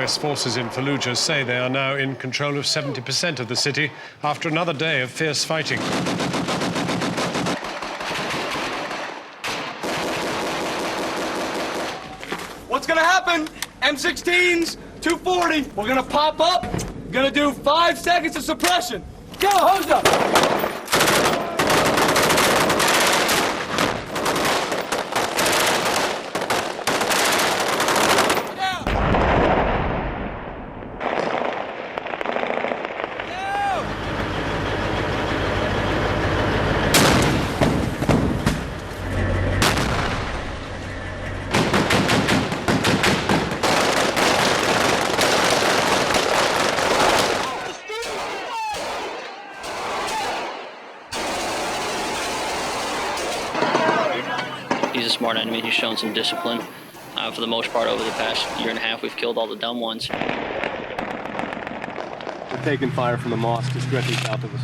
US forces in Fallujah say they are now in control of 70% of the city after another day of fierce fighting. What's gonna happen? M16s, 240. We're gonna pop up. Gonna do 5 seconds of suppression. Go, hose up. He's a smart enemy. He's shown some discipline. For the most part, over the past year and a half, we've killed all the dumb ones. We're taking fire from the mosque just directly south of us.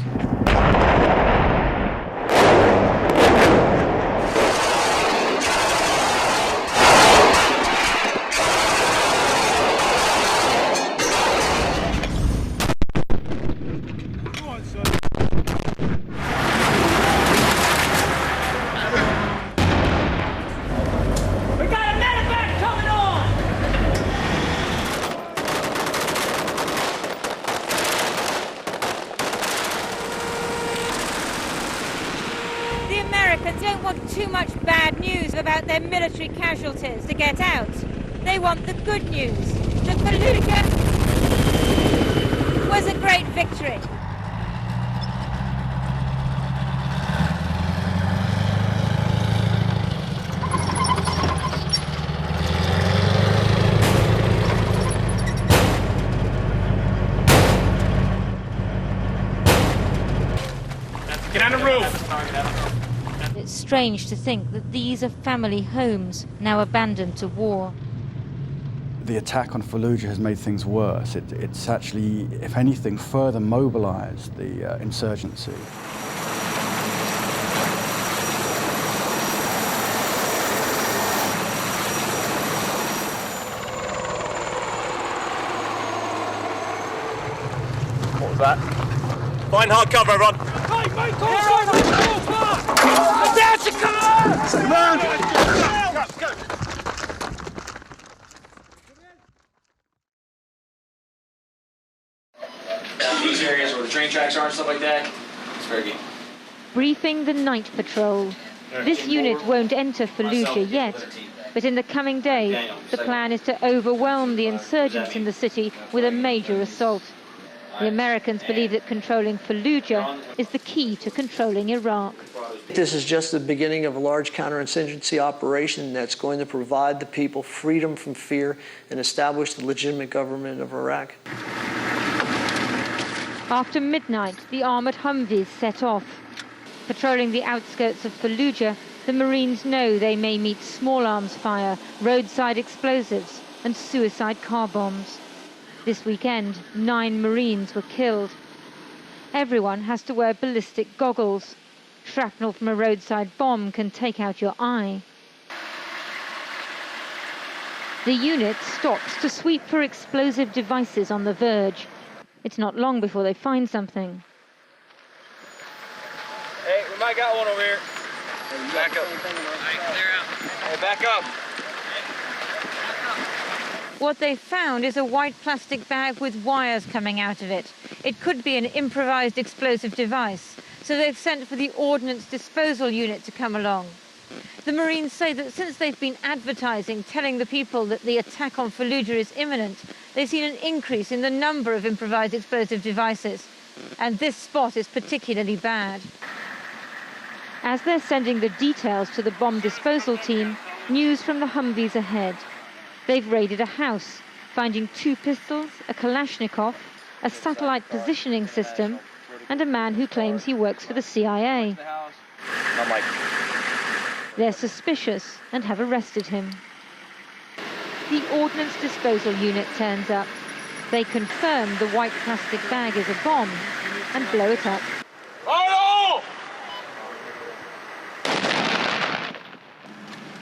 Don't want too much bad news about their military casualties to get out. They want the good news. The Fallujah was a great victory. Get on the roof. It's strange to think that these are family homes now abandoned to war. The attack on Fallujah has made things worse. It's actually, if anything, further mobilized the insurgency. What was that? Find hard cover, everyone. These areas where the train tracks are and stuff like that, it's very good. Briefing the night patrol. This unit won't enter Fallujah yet, but in the coming days, the plan is to overwhelm the insurgents in the city with a major assault. The Americans believe that controlling Fallujah is the key to controlling Iraq. This is just the beginning of a large counterinsurgency operation that's going to provide the people freedom from fear and establish the legitimate government of Iraq. After midnight, the armoured Humvees set off. Patrolling the outskirts of Fallujah, the Marines know they may meet small arms fire, roadside explosives and suicide car bombs. This weekend, 9 Marines were killed. Everyone has to wear ballistic goggles. Shrapnel from a roadside bomb can take out your eye. The unit stops to sweep for explosive devices on the verge. It's not long before they find something. Hey, we might got one over here. Back up. Hey, back up. What they found is a white plastic bag with wires coming out of it. It could be an improvised explosive device, so they've sent for the ordnance disposal unit to come along. The Marines say that since they've been advertising, telling the people that the attack on Fallujah is imminent, they've seen an increase in the number of improvised explosive devices. And this spot is particularly bad. As they're sending the details to the bomb disposal team, news from the Humvees ahead. They've raided a house, finding 2 pistols, a Kalashnikov, a satellite positioning system, and a man who claims he works for the CIA. They're suspicious and have arrested him. The ordnance disposal unit turns up. They confirm the white plastic bag is a bomb and blow it up.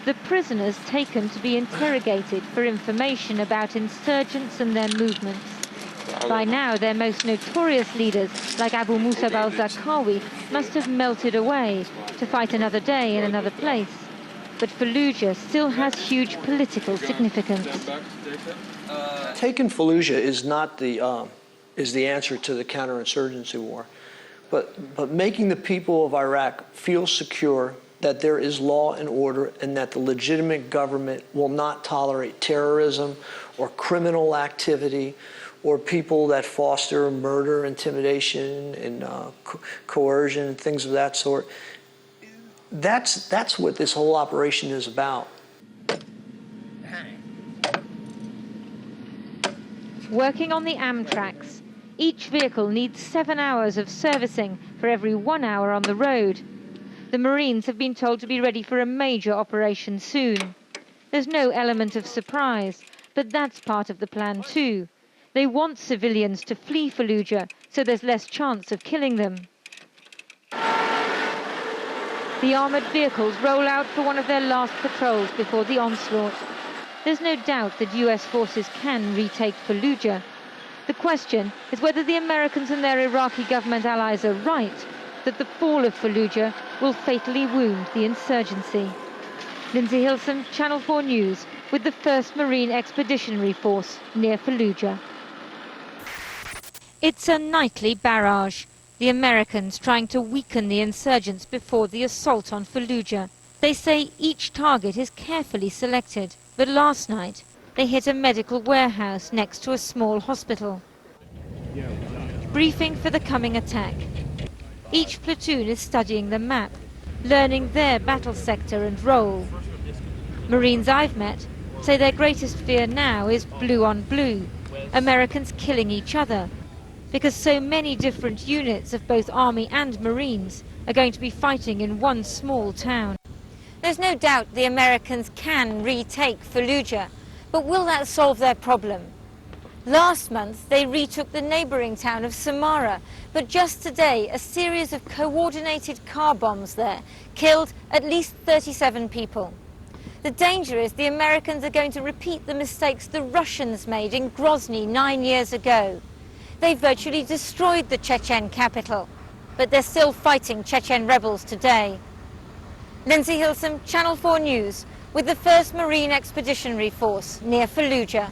the prisoners taken to be interrogated for information about insurgents and their movements. By now, their most notorious leaders, like Abu Musab al-Zarqawi, must have melted away to fight another day in another place. But Fallujah still has huge political significance. Taking Fallujah is not the answer to the counterinsurgency war, but making the people of Iraq feel secure that there is law and order and that the legitimate government will not tolerate terrorism or criminal activity or people that foster murder, intimidation, and coercion, things of that sort. That's what this whole operation is about. Working on the Amtraks, each vehicle needs 7 hours of servicing for every 1 hour on the road. The Marines have been told to be ready for a major operation soon. There's no element of surprise, but that's part of the plan too. They want civilians to flee Fallujah, so there's less chance of killing them. The armoured vehicles roll out for one of their last patrols before the onslaught. There's no doubt that US forces can retake Fallujah. The question is whether the Americans and their Iraqi government allies are right, that the fall of Fallujah will fatally wound the insurgency. Lindsay Hilson, Channel 4 News, with the 1st Marine Expeditionary Force near Fallujah. It's a nightly barrage. The Americans trying to weaken the insurgents before the assault on Fallujah. They say each target is carefully selected, but last night they hit a medical warehouse next to a small hospital. Briefing for the coming attack. Each platoon is studying the map, learning their battle sector and role. Marines I've met say their greatest fear now is blue on blue, Americans killing each other, because so many different units of both Army and Marines are going to be fighting in one small town. There's no doubt the Americans can retake Fallujah, but will that solve their problem? Last month they retook the neighbouring town of Samara, but just today a series of coordinated car bombs there killed at least 37 people. The danger is the Americans are going to repeat the mistakes the Russians made in Grozny 9 years ago. They virtually destroyed the Chechen capital, but they're still fighting Chechen rebels today. Lindsay Hilson, Channel 4 News, with the 1st Marine Expeditionary Force near Fallujah.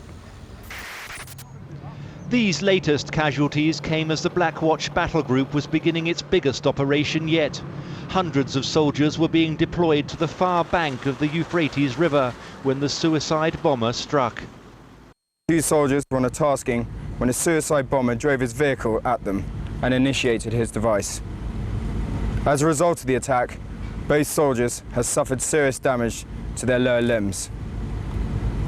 These latest casualties came as the Black Watch battle group was beginning its biggest operation yet. Hundreds of soldiers were being deployed to the far bank of the Euphrates River when the suicide bomber struck. 2 soldiers were on a tasking when a suicide bomber drove his vehicle at them and initiated his device. As a result of the attack, both soldiers have suffered serious damage to their lower limbs.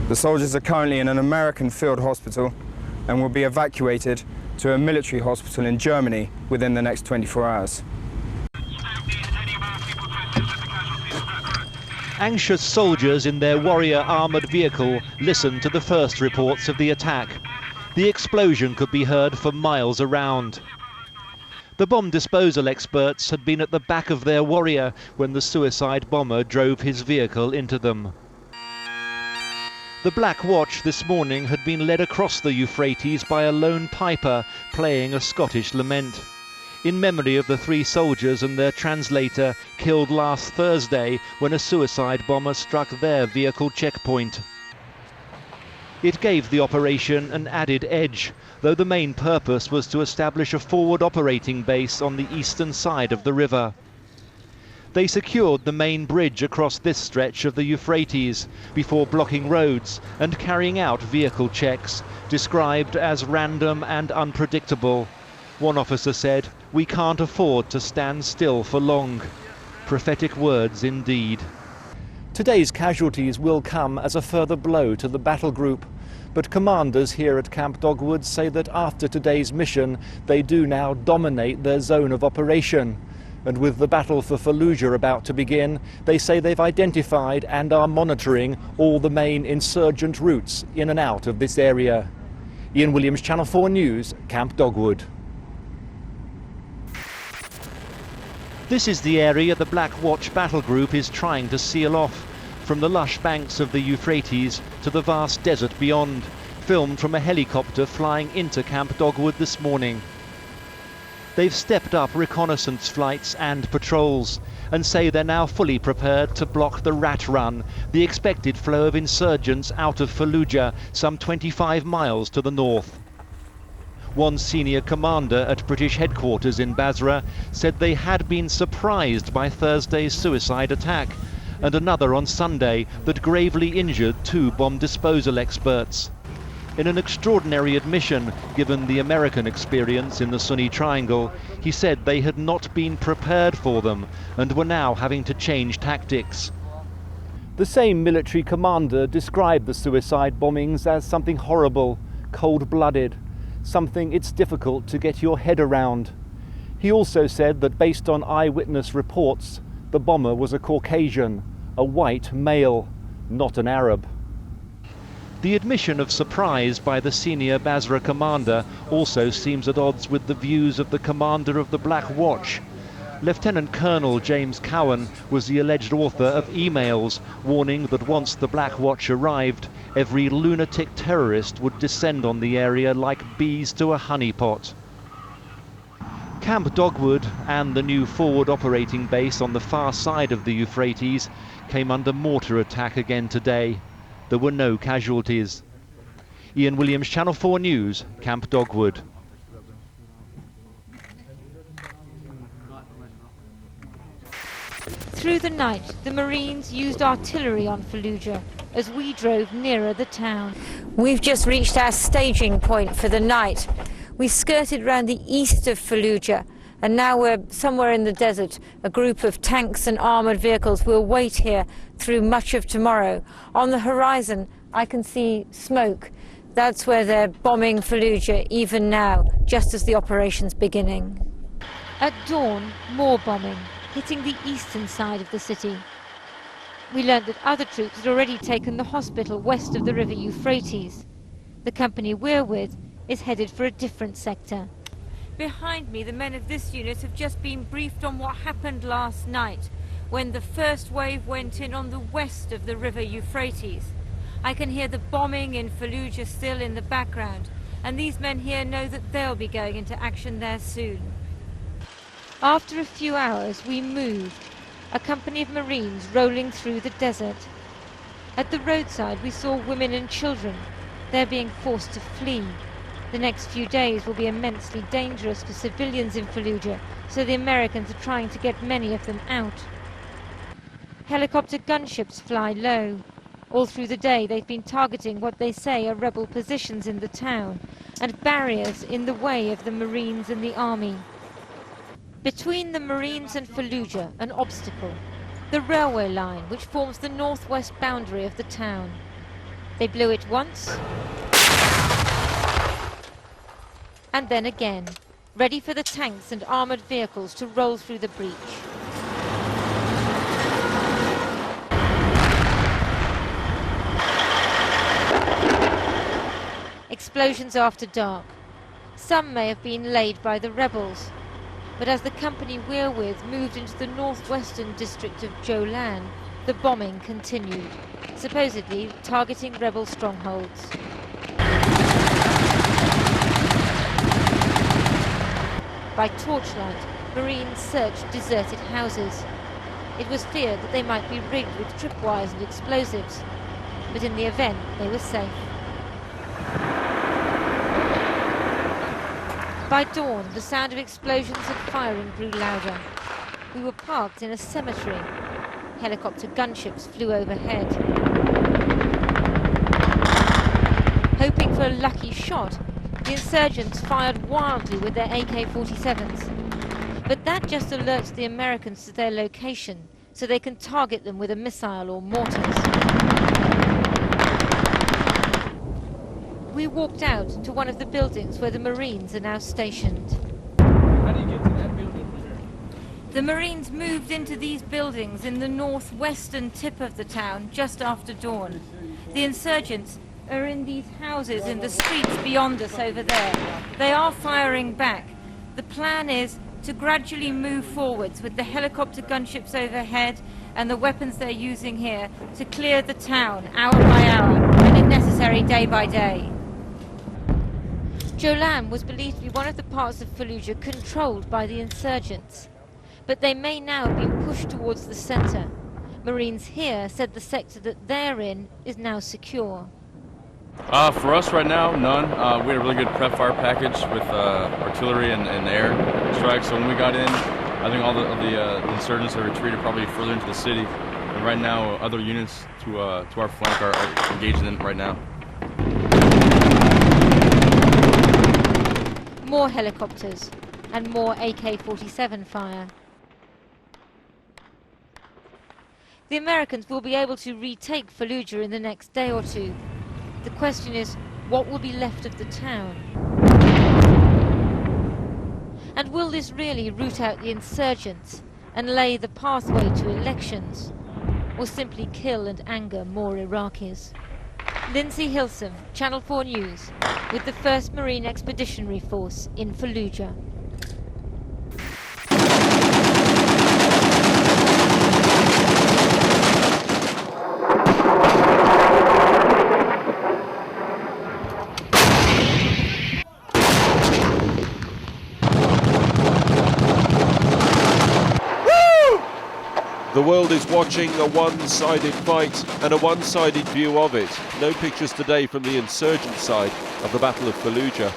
The soldiers are currently in an American field hospital and will be evacuated to a military hospital in Germany within the next 24 hours. Anxious soldiers in their Warrior armoured vehicle listened to the first reports of the attack. The explosion could be heard for miles around. The bomb disposal experts had been at the back of their Warrior when the suicide bomber drove his vehicle into them. The Black Watch this morning had been led across the Euphrates by a lone piper playing a Scottish lament, in memory of the 3 soldiers and their translator killed last Thursday when a suicide bomber struck their vehicle checkpoint. It gave the operation an added edge, though the main purpose was to establish a forward operating base on the eastern side of the river. They secured the main bridge across this stretch of the Euphrates before blocking roads and carrying out vehicle checks, described as random and unpredictable. One officer said, "We can't afford to stand still for long." Prophetic words indeed. Today's casualties will come as a further blow to the battle group, but commanders here at Camp Dogwood say that after today's mission they do now dominate their zone of operation. And with the battle for Fallujah about to begin, they say they've identified and are monitoring all the main insurgent routes in and out of this area. Ian Williams, Channel 4 News, Camp Dogwood. This is the area the Black Watch battle group is trying to seal off. from the lush banks of the Euphrates to the vast desert beyond, filmed from a helicopter flying into Camp Dogwood this morning. They've stepped up reconnaissance flights and patrols and say they're now fully prepared to block the rat run, the expected flow of insurgents out of Fallujah, some 25 miles to the north. One senior commander at British headquarters in Basra said they had been surprised by Thursday's suicide attack, and another on Sunday that gravely injured 2 bomb disposal experts. In an extraordinary admission, given the American experience in the Sunni triangle, he said they had not been prepared for them and were now having to change tactics. The same military commander described the suicide bombings as something horrible, cold-blooded, something it's difficult to get your head around. He also said that based on eyewitness reports, the bomber was a Caucasian, a white male, not an Arab. The admission of surprise by the senior Basra commander also seems at odds with the views of the commander of the Black Watch. Lieutenant Colonel James Cowan was the alleged author of emails warning that once the Black Watch arrived, every lunatic terrorist would descend on the area like bees to a honeypot. Camp Dogwood and the new forward operating base on the far side of the Euphrates came under mortar attack again today. There were no casualties. Ian Williams, Channel 4 News, Camp Dogwood. Through the night, the Marines used artillery on Fallujah as we drove nearer the town. We've just reached our staging point for the night. We skirted round the east of Fallujah, and now we're somewhere in the desert. A group of tanks and armoured vehicles will wait here through much of tomorrow. On the horizon, I can see smoke. That's where they're bombing Fallujah even now, just as the operation's beginning. At dawn, more bombing, hitting the eastern side of the city. We learnt that other troops had already taken the hospital west of the river Euphrates. The company we're with is headed for a different sector. Behind me, the men of this unit have just been briefed on what happened last night, when the first wave went in on the west of the river Euphrates. I can hear the bombing in Fallujah still in the background, and these men here know that they'll be going into action there soon. After a few hours, we moved, a company of Marines rolling through the desert. At the roadside, we saw women and children. They're being forced to flee. The next few days will be immensely dangerous for civilians in Fallujah, so the Americans are trying to get many of them out. Helicopter gunships fly low. All through the day they've been targeting what they say are rebel positions in the town and barriers in the way of the Marines and the army. Between the Marines and Fallujah, an obstacle, the railway line which forms the northwest boundary of the town. They blew it once, and then again, ready for the tanks and armoured vehicles to roll through the breach. Explosions after dark. Some may have been laid by the rebels, but as the company we're with moved into the northwestern district of Jolan, the bombing continued, supposedly targeting rebel strongholds. By torchlight, Marines searched deserted houses. It was feared that they might be rigged with tripwires and explosives, but in the event they were safe. By dawn, the sound of explosions and firing grew louder. We were parked in a cemetery. Helicopter gunships flew overhead. Hoping for a lucky shot, the insurgents fired wildly with their AK-47s. But that just alerts the Americans to their location, so they can target them with a missile or mortars. We walked out to one of the buildings where the Marines are now stationed. How do you get to that building from here? The Marines moved into these buildings in the northwestern tip of the town just after dawn. The insurgents are in these houses in the streets beyond us over there. They are firing back. The plan is to gradually move forwards with the helicopter gunships overhead and the weapons they're using here to clear the town hour by hour, and if necessary, day by day. Jolan was believed to be one of the parts of Fallujah controlled by the insurgents, but they may now have been pushed towards the centre. Marines here said the sector that they're in is now secure. For us right now, none. We had a really good prep fire package with artillery and air strikes. So when we got in, I think all the insurgents have retreated probably further into the city. And right now, other units to our flank are engaged in right now. More helicopters and more AK-47 fire. The Americans will be able to retake Fallujah in the next day or two. The question is, what will be left of the town? And will this really root out the insurgents and lay the pathway to elections, or simply kill and anger more Iraqis? Lindsay Hilsum, Channel 4 News, with the 1st Marine Expeditionary Force in Fallujah. The world is watching a one-sided fight and a one-sided view of it. No pictures today from the insurgent side of the Battle of Fallujah.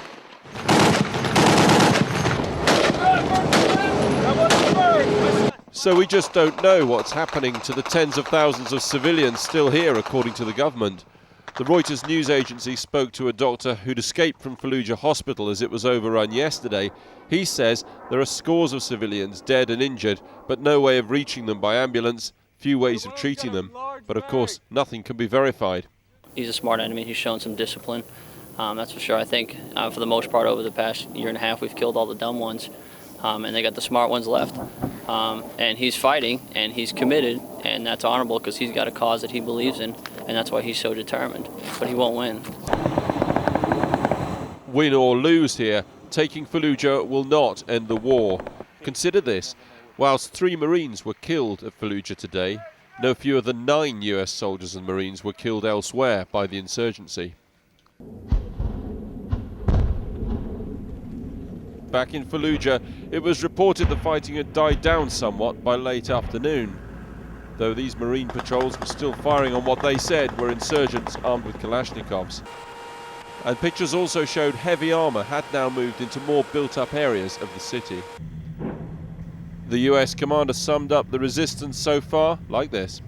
So we just don't know what's happening to the tens of thousands of civilians still here, according to the government. The Reuters news agency spoke to a doctor who'd escaped from Fallujah hospital as it was overrun yesterday. He says there are scores of civilians dead and injured, but no way of reaching them by ambulance, few ways of treating them. But of course, nothing can be verified. He's a smart enemy. He's shown some discipline. That's for sure. I think for the most part over the past year and a half, we've killed all the dumb ones. And they got the smart ones left. And he's fighting, and he's committed, and that's honorable because he's got a cause that he believes in, and that's why he's so determined. But he won't win. Win or lose here, taking Fallujah will not end the war. Consider this, whilst 3 Marines were killed at Fallujah today, no fewer than 9 US soldiers and Marines were killed elsewhere by the insurgency. Back in Fallujah, it was reported the fighting had died down somewhat by late afternoon, though these Marine patrols were still firing on what they said were insurgents armed with Kalashnikovs. And pictures also showed heavy armour had now moved into more built-up areas of the city. The US commander summed up the resistance so far like this.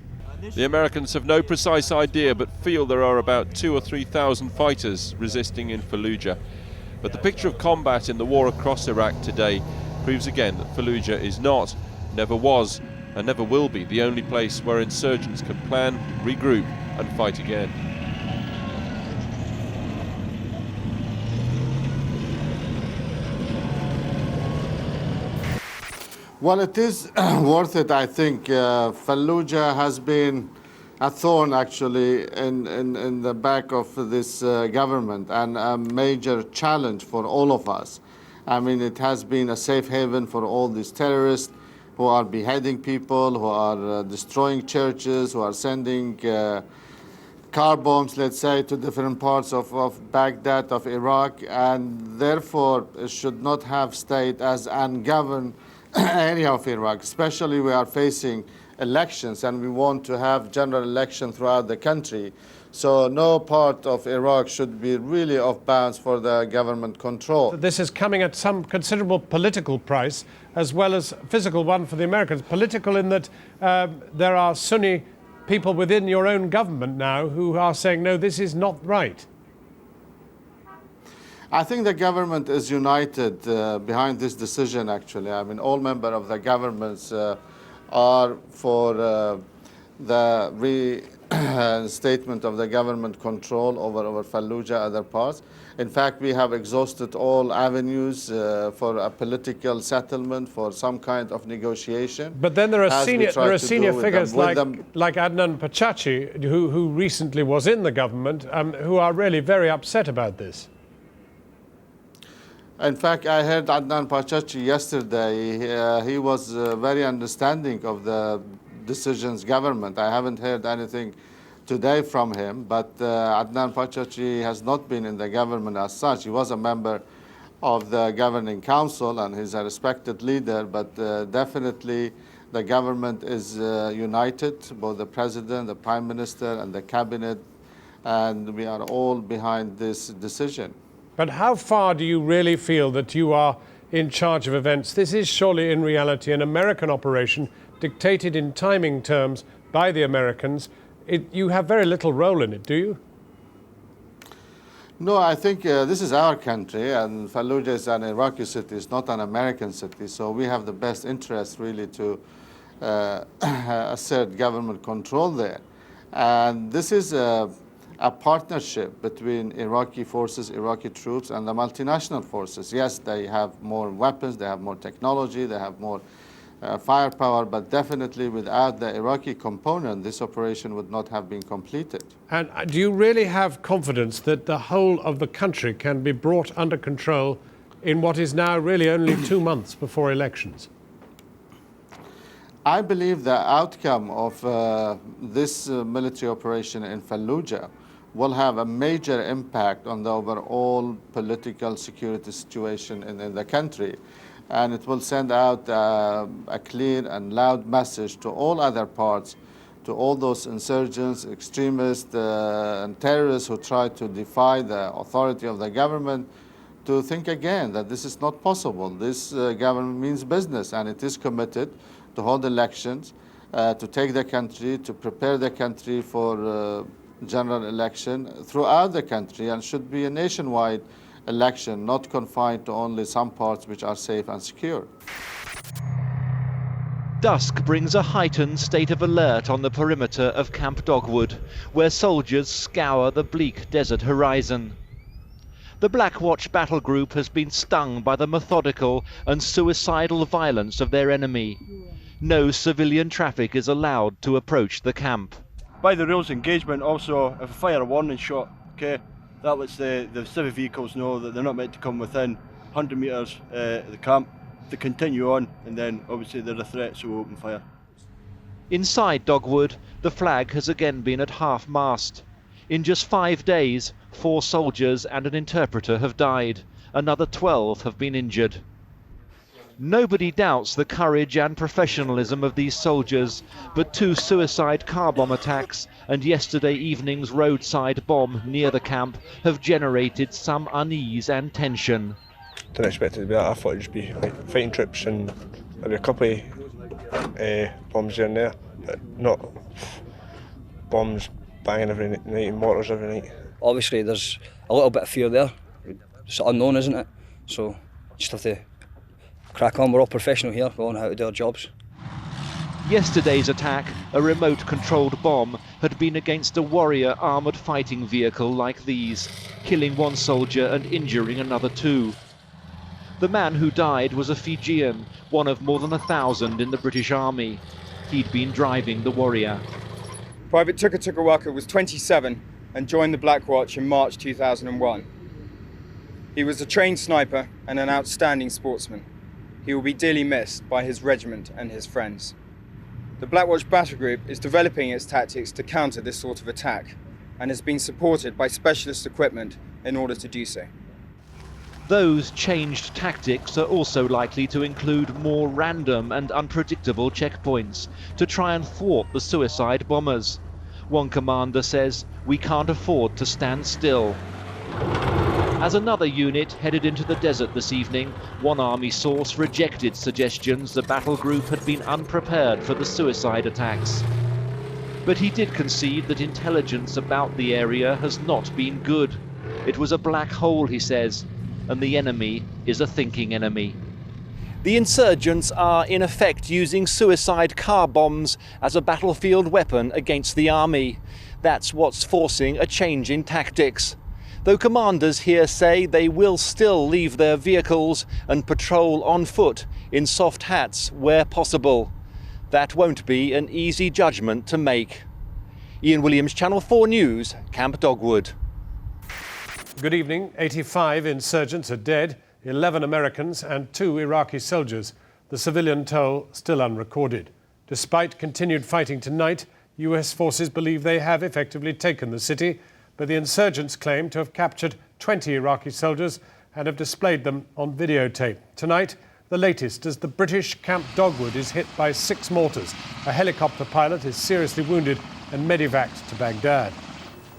The Americans have no precise idea but feel there are about 2,000 or 3,000 fighters resisting in Fallujah. But the picture of combat in the war across Iraq today proves again that Fallujah is not, never was, and never will be the only place where insurgents can plan, regroup and fight again. Well, it is worth it, I think. Fallujah has been a thorn, actually, in the back of this government and a major challenge for all of us. I mean, it has been a safe haven for all these terrorists who are beheading people, who are destroying churches, who are sending car bombs, let's say, to different parts of Baghdad, of Iraq, and therefore it should not have stayed as ungoverned area of Iraq. Especially we are facing elections and we want to have general election throughout the country. So no part of Iraq should be really off bounds for the government control. This is coming at some considerable political price as well as physical one for the Americans. Political in that there are Sunni people within your own government now who are saying, no, this is not right. I think the government is united behind this decision, actually. I mean, all members of the governments are for the restatement of the government control over Fallujah, other parts. In fact, we have exhausted all avenues for a political settlement, for some kind of negotiation. But then there are senior figures like Adnan Pachachi, who recently was in the government, who are really very upset about this. In fact, I heard Adnan Pachachi yesterday. He was very understanding of the decisions government. I haven't heard anything today from him, but Adnan Pachachi has not been in the government as such. He was a member of the governing council and he's a respected leader, but definitely the government is united, both the president, the prime minister and the cabinet, and we are all behind this decision. But how far do you really feel that you are in charge of events? This is surely in reality an American operation dictated in timing terms by the Americans. You have very little role in it, do you? No, I think this is our country, and Fallujah is an Iraqi city, it's not an American city, so we have the best interest really to assert government control there. And this is a partnership between Iraqi forces, Iraqi troops, and the multinational forces. Yes, they have more weapons, they have more technology, they have more firepower, but definitely without the Iraqi component, this operation would not have been completed. And do you really have confidence that the whole of the country can be brought under control in what is now really only 2 months before elections? I believe the outcome of this military operation in Fallujah will have a major impact on the overall political security situation in the country. And it will send out a clear and loud message to all other parts, to all those insurgents, extremists, and terrorists who try to defy the authority of the government, to think again that this is not possible. This government means business, and it is committed to hold elections, to take the country, to prepare the country for general election throughout the country, and should be a nationwide election, not confined to only some parts which are safe and secure. Dusk brings a heightened state of alert on the perimeter of Camp Dogwood, where soldiers scour the bleak desert horizon. The Black Watch battle group has been stung by the methodical and suicidal violence of their enemy. No civilian traffic is allowed to approach the camp. By the rules of engagement, also, if we fire a warning shot, okay, that lets the civil vehicles know that they're not meant to come within 100 metres of the camp. They continue on, and then obviously they're a threat, so we open fire. Inside Dogwood, the flag has again been at half-mast. In just 5 days, 4 soldiers and an interpreter have died. Another 12 have been injured. Nobody doubts the courage and professionalism of these soldiers, but 2 suicide car bomb attacks and yesterday evening's roadside bomb near the camp have generated some unease and tension. Didn't expect it to be that. I thought it'd just be like fighting trips and maybe a couple of bombs here and there, but not bombs banging every night and mortars every night. Obviously there's a little bit of fear there. It's unknown, isn't it? So just have to crack on. We're all professional here, we all know how to do our jobs. Yesterday's attack, a remote-controlled bomb, had been against a warrior armoured fighting vehicle like these, killing 1 soldier and injuring another 2. The man who died was a Fijian, one of more than 1,000 in the British Army. He'd been driving the warrior. Private Tuka Tukawaka was 27 and joined the Black Watch in March 2001. He was a trained sniper and an outstanding sportsman. He will be dearly missed by his regiment and his friends. The Black Watch Battle Group is developing its tactics to counter this sort of attack and has been supported by specialist equipment in order to do so. Those changed tactics are also likely to include more random and unpredictable checkpoints to try and thwart the suicide bombers. One commander says, "We can't afford to stand still." As another unit headed into the desert this evening, one army source rejected suggestions the battle group had been unprepared for the suicide attacks. But he did concede that intelligence about the area has not been good. It was a black hole, he says, and the enemy is a thinking enemy. The insurgents are in effect using suicide car bombs as a battlefield weapon against the army. That's what's forcing a change in tactics. Though commanders here say they will still leave their vehicles and patrol on foot in soft hats where possible. That won't be an easy judgment to make. Ian Williams, Channel 4 News, Camp Dogwood. Good evening. 85 insurgents are dead, 11 Americans and 2 Iraqi soldiers. The civilian toll still unrecorded. Despite continued fighting tonight, US forces believe they have effectively taken the city, but the insurgents claim to have captured 20 Iraqi soldiers and have displayed them on videotape. Tonight, the latest as the British Camp Dogwood is hit by 6 mortars. A helicopter pilot is seriously wounded and medevaced to Baghdad.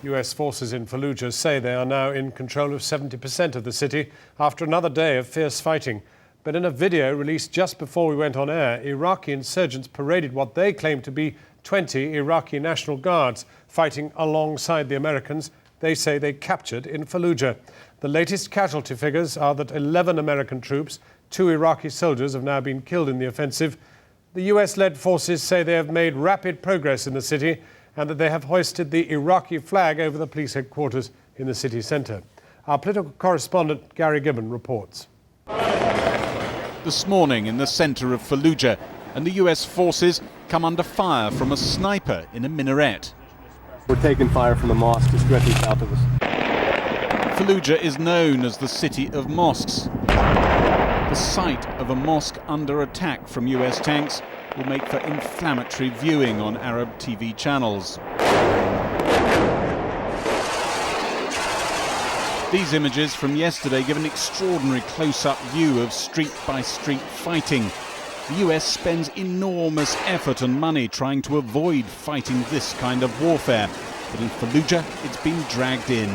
US forces in Fallujah say they are now in control of 70% of the city after another day of fierce fighting. But in a video released just before we went on air, Iraqi insurgents paraded what they claim to be 20 Iraqi National Guards fighting alongside the Americans they say they captured in Fallujah. The latest casualty figures are that 11 American troops, 2 Iraqi soldiers have now been killed in the offensive. The US-led forces say they have made rapid progress in the city and that they have hoisted the Iraqi flag over the police headquarters in the city centre. Our political correspondent Gary Gibbon reports. This morning in the centre of Fallujah, and the US forces come under fire from a sniper in a minaret. We're taking fire from the mosque just directly south of us. Fallujah is known as the city of mosques. The sight of a mosque under attack from US tanks will make for inflammatory viewing on Arab TV channels. These images from yesterday give an extraordinary close-up view of street-by-street fighting. The US spends enormous effort and money trying to avoid fighting this kind of warfare, but in Fallujah it's been dragged in.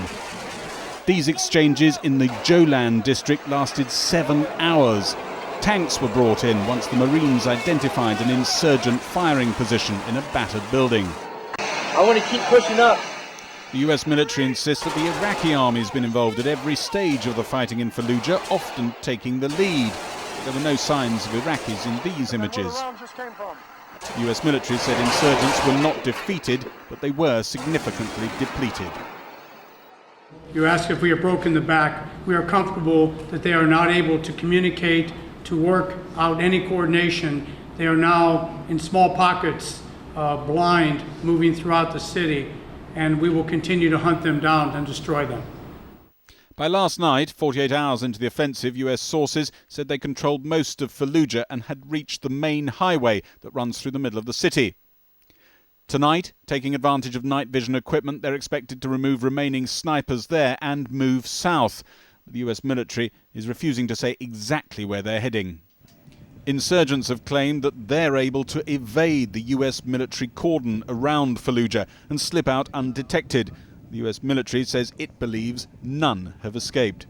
These exchanges in the Jolan district lasted 7 hours. Tanks were brought in once the Marines identified an insurgent firing position in a battered building. I want to keep pushing up. The US military insists that the Iraqi army has been involved at every stage of the fighting in Fallujah, often taking the lead. But there were no signs of Iraqis in these images. The US military said insurgents were not defeated, but they were significantly depleted. You ask if we are broken the back. We are comfortable that they are not able to communicate, to work out any coordination. They are now in small pockets, blind, moving throughout the city, and we will continue to hunt them down and destroy them. By last night, 48 hours into the offensive, US sources said they controlled most of Fallujah and had reached the main highway that runs through the middle of the city. Tonight, taking advantage of night vision equipment, they're expected to remove remaining snipers there and move south. The US military is refusing to say exactly where they're heading. Insurgents have claimed that they're able to evade the US military cordon around Fallujah and slip out undetected. The US military says it believes none have escaped.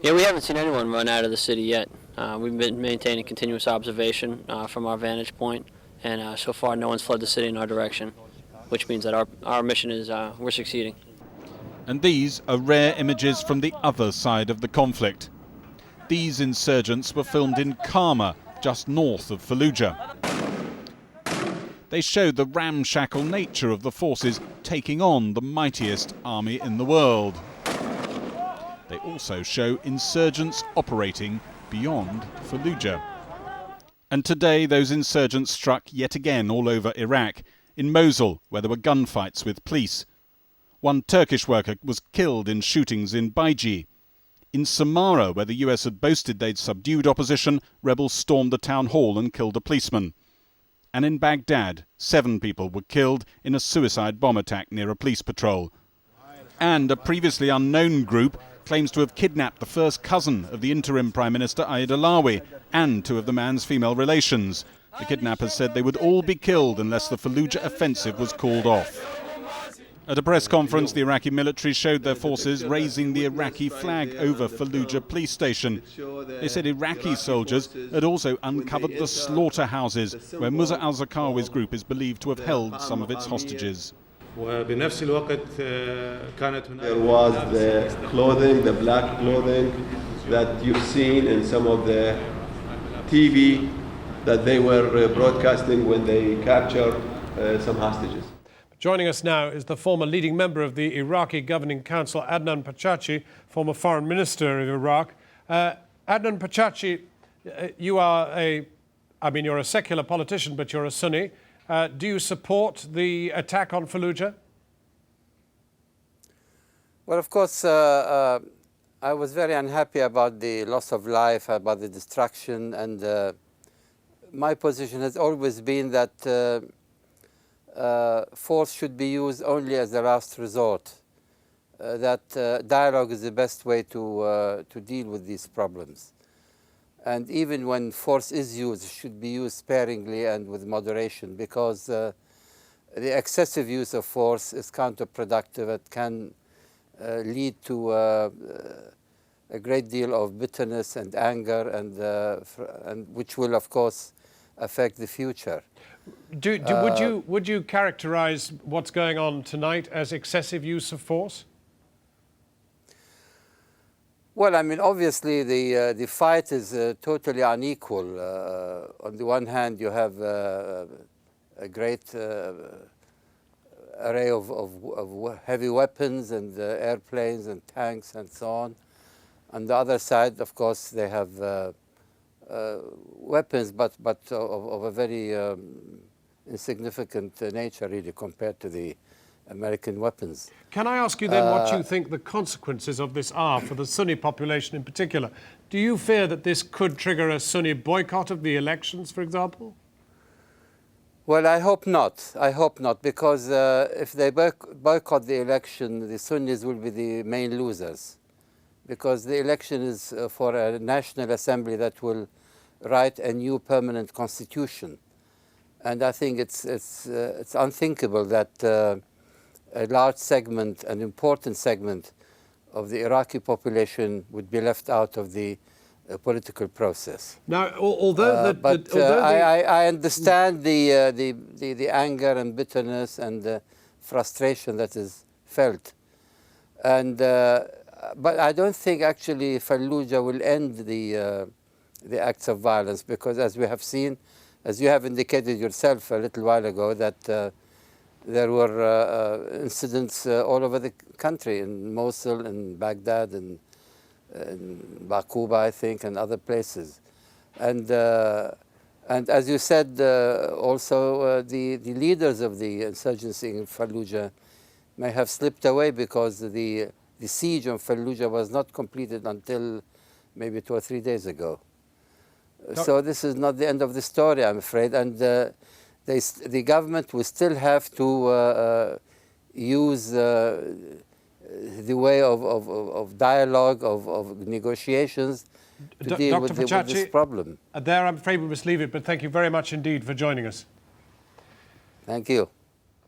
Yeah, we haven't seen anyone run out of the city yet. We've been maintaining continuous observation from our vantage point, and so far no one's fled the city in our direction, which means that our mission is we're succeeding. And these are rare images from the other side of the conflict. These insurgents were filmed in Karma, just north of Fallujah. They show the ramshackle nature of the forces taking on the mightiest army in the world. They also show insurgents operating beyond Fallujah. And today those insurgents struck yet again all over Iraq, in Mosul, where there were gunfights with police. One Turkish worker was killed in shootings in Baiji. In Samara, where the US had boasted they'd subdued opposition, rebels stormed the town hall and killed a policeman. And in Baghdad, 7 people were killed in a suicide bomb attack near a police patrol. And a previously unknown group claims to have kidnapped the first cousin of the interim Prime Minister Aid Alawi and 2 of the man's female relations. The kidnappers said they would all be killed unless the Fallujah offensive was called off. At a press conference, the Iraqi military showed their forces raising the Iraqi flag over Fallujah police station. They said Iraqi soldiers had also uncovered the slaughterhouses where Musa al-Zarqawi's group is believed to have held some of its hostages. There was the clothing, the black clothing that you've seen in some of the TV that they were broadcasting when they captured some hostages. Joining us now is the former leading member of the Iraqi Governing Council, Adnan Pachachi, former Foreign Minister of Iraq. Adnan Pachachi, you're a secular politician, but you're a Sunni. Do you support the attack on Fallujah? Well, of course, I was very unhappy about the loss of life, about the destruction, and my position has always been that force should be used only as a last resort. That dialogue is the best way to deal with these problems. And even when force is used, it should be used sparingly and with moderation, because the excessive use of force is counterproductive. It can lead to a great deal of bitterness and anger, and which will, of course, affect the future. Would you characterize what's going on tonight as excessive use of force? Well, I mean, obviously the fight is totally unequal. On the one hand, you have a great array of heavy weapons and airplanes and tanks and so on. On the other side, of course, they have weapons, but of a very insignificant nature, really, compared to the American weapons. Can I ask you then what you think the consequences of this are for the Sunni population in particular? Do you fear that this could trigger a Sunni boycott of the elections, for example? Well, I hope not. I hope not, because if they boycott the election, the Sunnis will be the main losers, because the election is for a national assembly that will write a new permanent constitution. And I think it's unthinkable that a large segment, an important segment of the Iraqi population would be left out of the political process. Now, although I understand the anger and bitterness and the frustration that is felt, and but I don't think actually Fallujah will end the acts of violence, because as we have seen, as you have indicated yourself a little while ago, that there were incidents all over the country, in Mosul, in Baghdad, and in Baquba, I think, and other places. And as you said, also the leaders of the insurgency in Fallujah may have slipped away, because the siege on Fallujah was not completed until maybe 2 or 3 days ago. So this is not the end of the story, I'm afraid. And the government will still have to use the way of dialogue, of negotiations to deal with this problem. There, I'm afraid we must leave it, but thank you very much indeed for joining us. Thank you.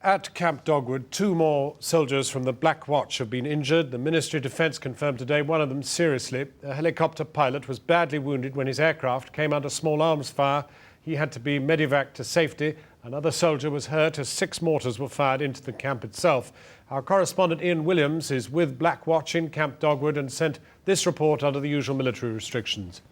At Camp Dogwood, 2 more soldiers from the Black Watch have been injured. The Ministry of Defence confirmed today one of them seriously. A helicopter pilot was badly wounded when his aircraft came under small arms fire. He had to be medevaced to safety. Another soldier was hurt as 6 mortars were fired into the camp itself. Our correspondent Ian Williams is with Black Watch in Camp Dogwood and sent this report under the usual military restrictions.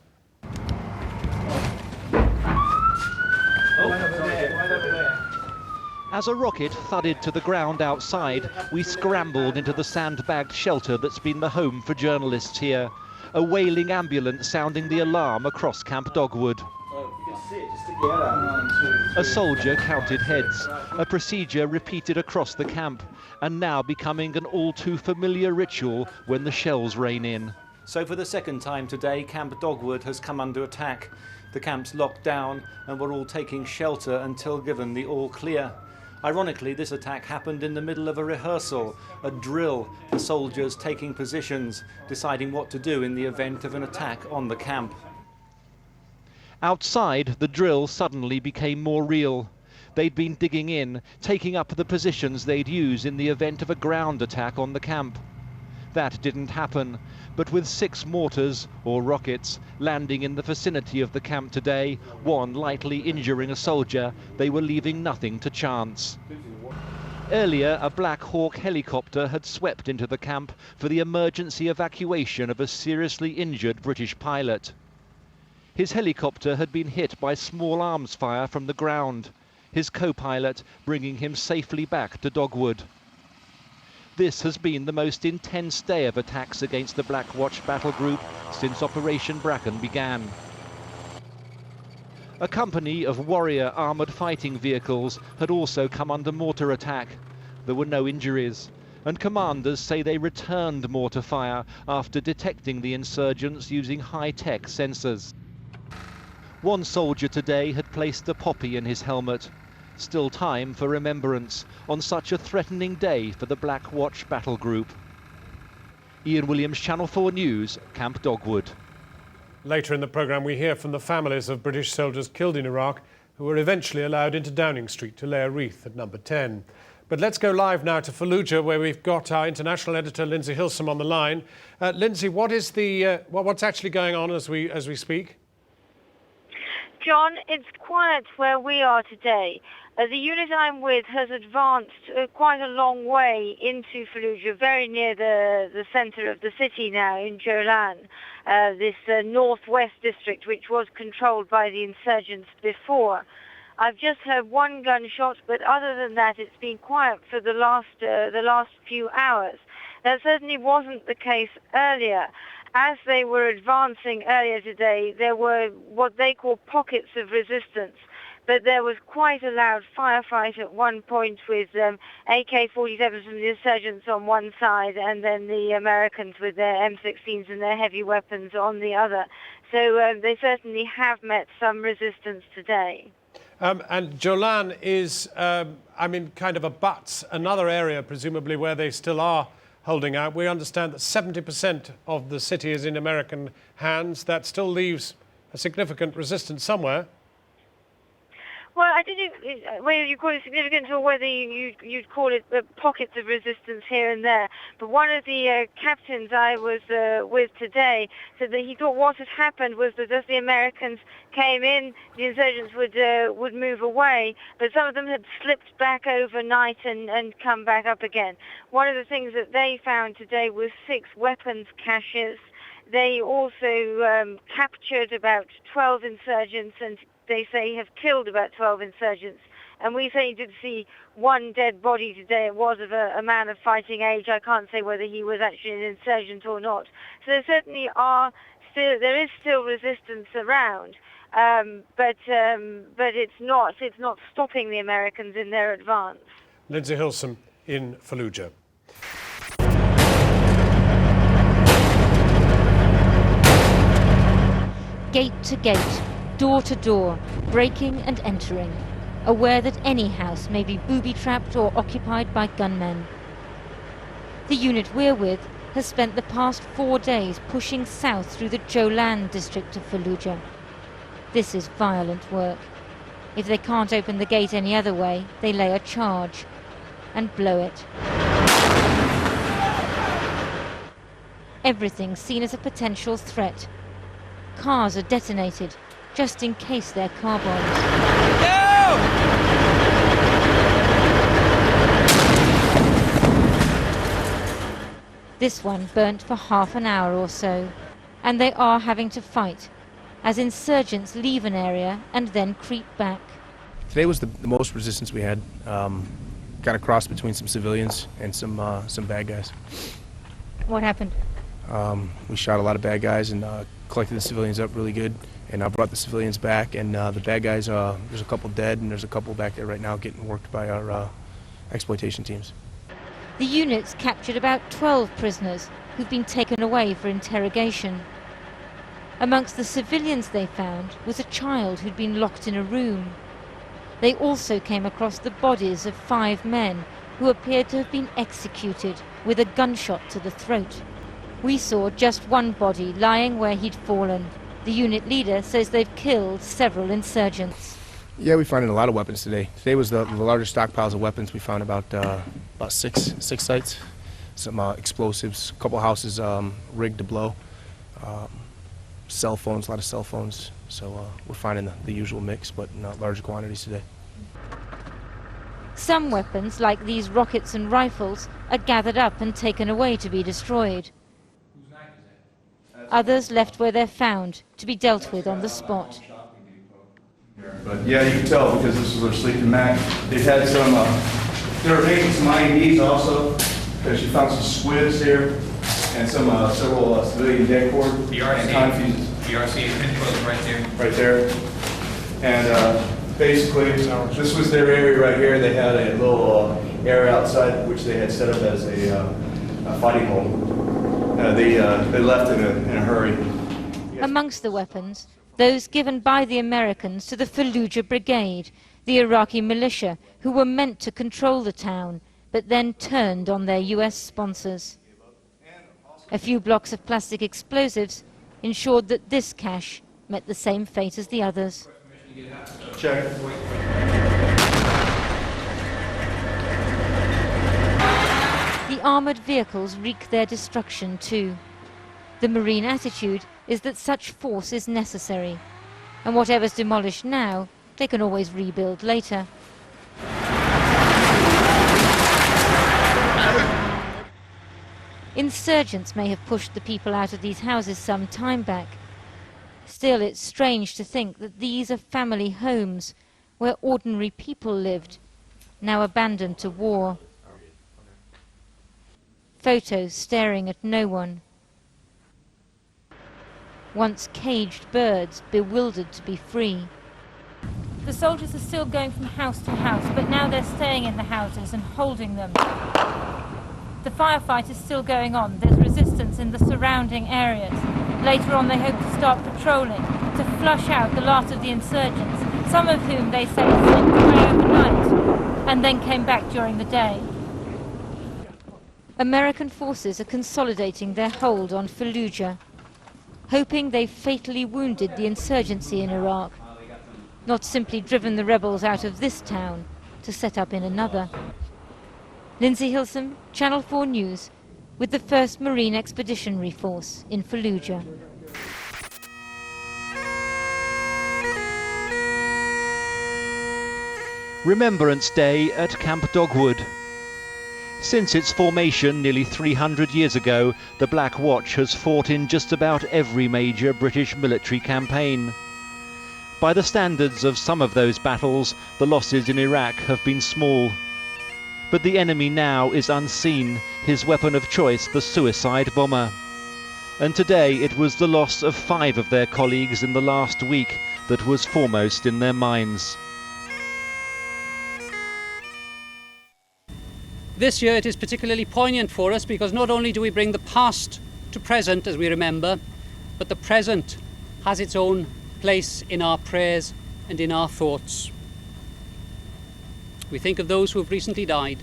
As a rocket thudded to the ground outside, we scrambled into the sandbagged shelter that's been the home for journalists here. A wailing ambulance sounding the alarm across Camp Dogwood. A soldier counted heads, a procedure repeated across the camp, and now becoming an all too familiar ritual when the shells rain in. So for the second time today, Camp Dogwood has come under attack. The camp's locked down and we're all taking shelter until given the all clear. Ironically, this attack happened in the middle of a rehearsal, a drill for soldiers taking positions, deciding what to do in the event of an attack on the camp. Outside, the drill suddenly became more real. They'd been digging in, taking up the positions they'd use in the event of a ground attack on the camp. That didn't happen, but with 6 mortars, or rockets, landing in the vicinity of the camp today, one lightly injuring a soldier, they were leaving nothing to chance. Earlier, a Black Hawk helicopter had swept into the camp for the emergency evacuation of a seriously injured British pilot. His helicopter had been hit by small arms fire from the ground, his co-pilot bringing him safely back to Dogwood. This has been the most intense day of attacks against the Black Watch battle group since Operation Bracken began. A company of Warrior armoured fighting vehicles had also come under mortar attack. There were no injuries, and commanders say they returned mortar fire after detecting the insurgents using high-tech sensors. One soldier today had placed a poppy in his helmet. Still time for remembrance on such a threatening day for the Black Watch battle group. Ian Williams, Channel 4 News, Camp Dogwood. Later in the programme, we hear from the families of British soldiers killed in Iraq who were eventually allowed into Downing Street to lay a wreath at number 10. But let's go live now to Fallujah, where we've got our international editor, Lindsay Hilsum, on the line. Lindsay, what is what's actually going on as we speak? John, it's quiet where we are today. The unit I'm with has advanced quite a long way into Fallujah, very near the centre of the city now, in Jolan, this northwest district, which was controlled by the insurgents before. I've just heard one gunshot, but other than that, it's been quiet for the last few hours. That certainly wasn't the case earlier. As they were advancing earlier today, there were what they call pockets of resistance. But there was quite a loud firefight at one point with AK-47s from the insurgents on one side and then the Americans with their M16s and their heavy weapons on the other. So they certainly have met some resistance today. And Jolan is, kind of abuts another area, presumably, where they still are holding out. We understand that 70% of the city is in American hands. That still leaves a significant resistance somewhere. Well, I don't know whether you call it significant or whether you'd call it pockets of resistance here and there. But one of the captains I was with today said that he thought what had happened was that as the Americans came in, the insurgents would move away, but some of them had slipped back overnight and come back up again. One of the things that they found today was 6 weapons caches. They also captured about 12 insurgents and they say have killed about 12 insurgents. And we say did see one dead body today. It was of a man of fighting age. I can't say whether he was actually an insurgent or not. So there certainly there is still resistance around. But it's not stopping the Americans in their advance. Lindsay Hilsum in Fallujah. Gate to gate, door to door, breaking and entering, aware that any house may be booby-trapped or occupied by gunmen. The unit we're with has spent the past 4 days pushing south through the Jolan district of Fallujah. This is violent work. If they can't open the gate any other way, they lay a charge and blow it. Everything's seen as a potential threat. Cars are detonated, just in case they're car bombs. No! This one burnt for half an hour or so, and they are having to fight, as insurgents leave an area and then creep back. Today was the most resistance we had. Got a cross between some civilians and some bad guys. What happened? We shot a lot of bad guys and collected the civilians up really good, and I brought the civilians back, and the bad guys, there's a couple dead and there's a couple back there right now getting worked by our exploitation teams. The units captured about 12 prisoners who've been taken away for interrogation. Amongst the civilians they found was a child who'd been locked in a room. They also came across the bodies of 5 men who appeared to have been executed with a gunshot to the throat. We saw just one body lying where he'd fallen. The unit leader says they've killed several insurgents. Yeah, we found a lot of weapons today. Today was the largest stockpiles of weapons. We found about 6 sites, some explosives, a couple houses rigged to blow, cell phones, a lot of cell phones. So we're finding the usual mix, but in large quantities today. Some weapons, like these rockets and rifles, are gathered up and taken away to be destroyed. Others left where they're found, to be dealt with on the spot. But yeah, you can tell because this is their sleeping mat. They've had some, they were making some IEDs also, because you found some squibs here and some several civilian dead cord and confuses. PRC controls right there. Right there. And basically, this was their area right here. They had a little area outside which they had set up as a fighting hole. They left in a hurry. Amongst the weapons those given by the Americans to the Fallujah Brigade, the Iraqi militia who were meant to control the town, but then turned on their US sponsors. A few blocks of plastic explosives ensured that this cache met the same fate as the others. Check. The armoured vehicles wreak their destruction too. The Marine attitude is that such force is necessary, and whatever's demolished now, they can always rebuild later. Insurgents may have pushed the people out of these houses some time back. Still, it's strange to think that these are family homes where ordinary people lived, now abandoned to war. Photos staring at no one. Once caged birds, bewildered to be free. The soldiers are still going from house to house, but now they're staying in the houses and holding them. The firefight is still going on. There's resistance in the surrounding areas. Later on they hope to start patrolling, to flush out the last of the insurgents, some of whom they say slipped away overnight and then came back during the day. American forces are consolidating their hold on Fallujah, hoping they've fatally wounded the insurgency in Iraq, not simply driven the rebels out of this town to set up in another. Lindsay Hilsom, Channel 4 News, with the 1st Marine Expeditionary Force in Fallujah. Remembrance Day at Camp Dogwood. Since its formation nearly 300 years ago, the Black Watch has fought in just about every major British military campaign. By the standards of some of those battles, the losses in Iraq have been small. But the enemy now is unseen, his weapon of choice the suicide bomber. And today it was the loss of 5 of their colleagues in the last week that was foremost in their minds. This year it is particularly poignant for us because not only do we bring the past to present as we remember, but the present has its own place in our prayers and in our thoughts. We think of those who have recently died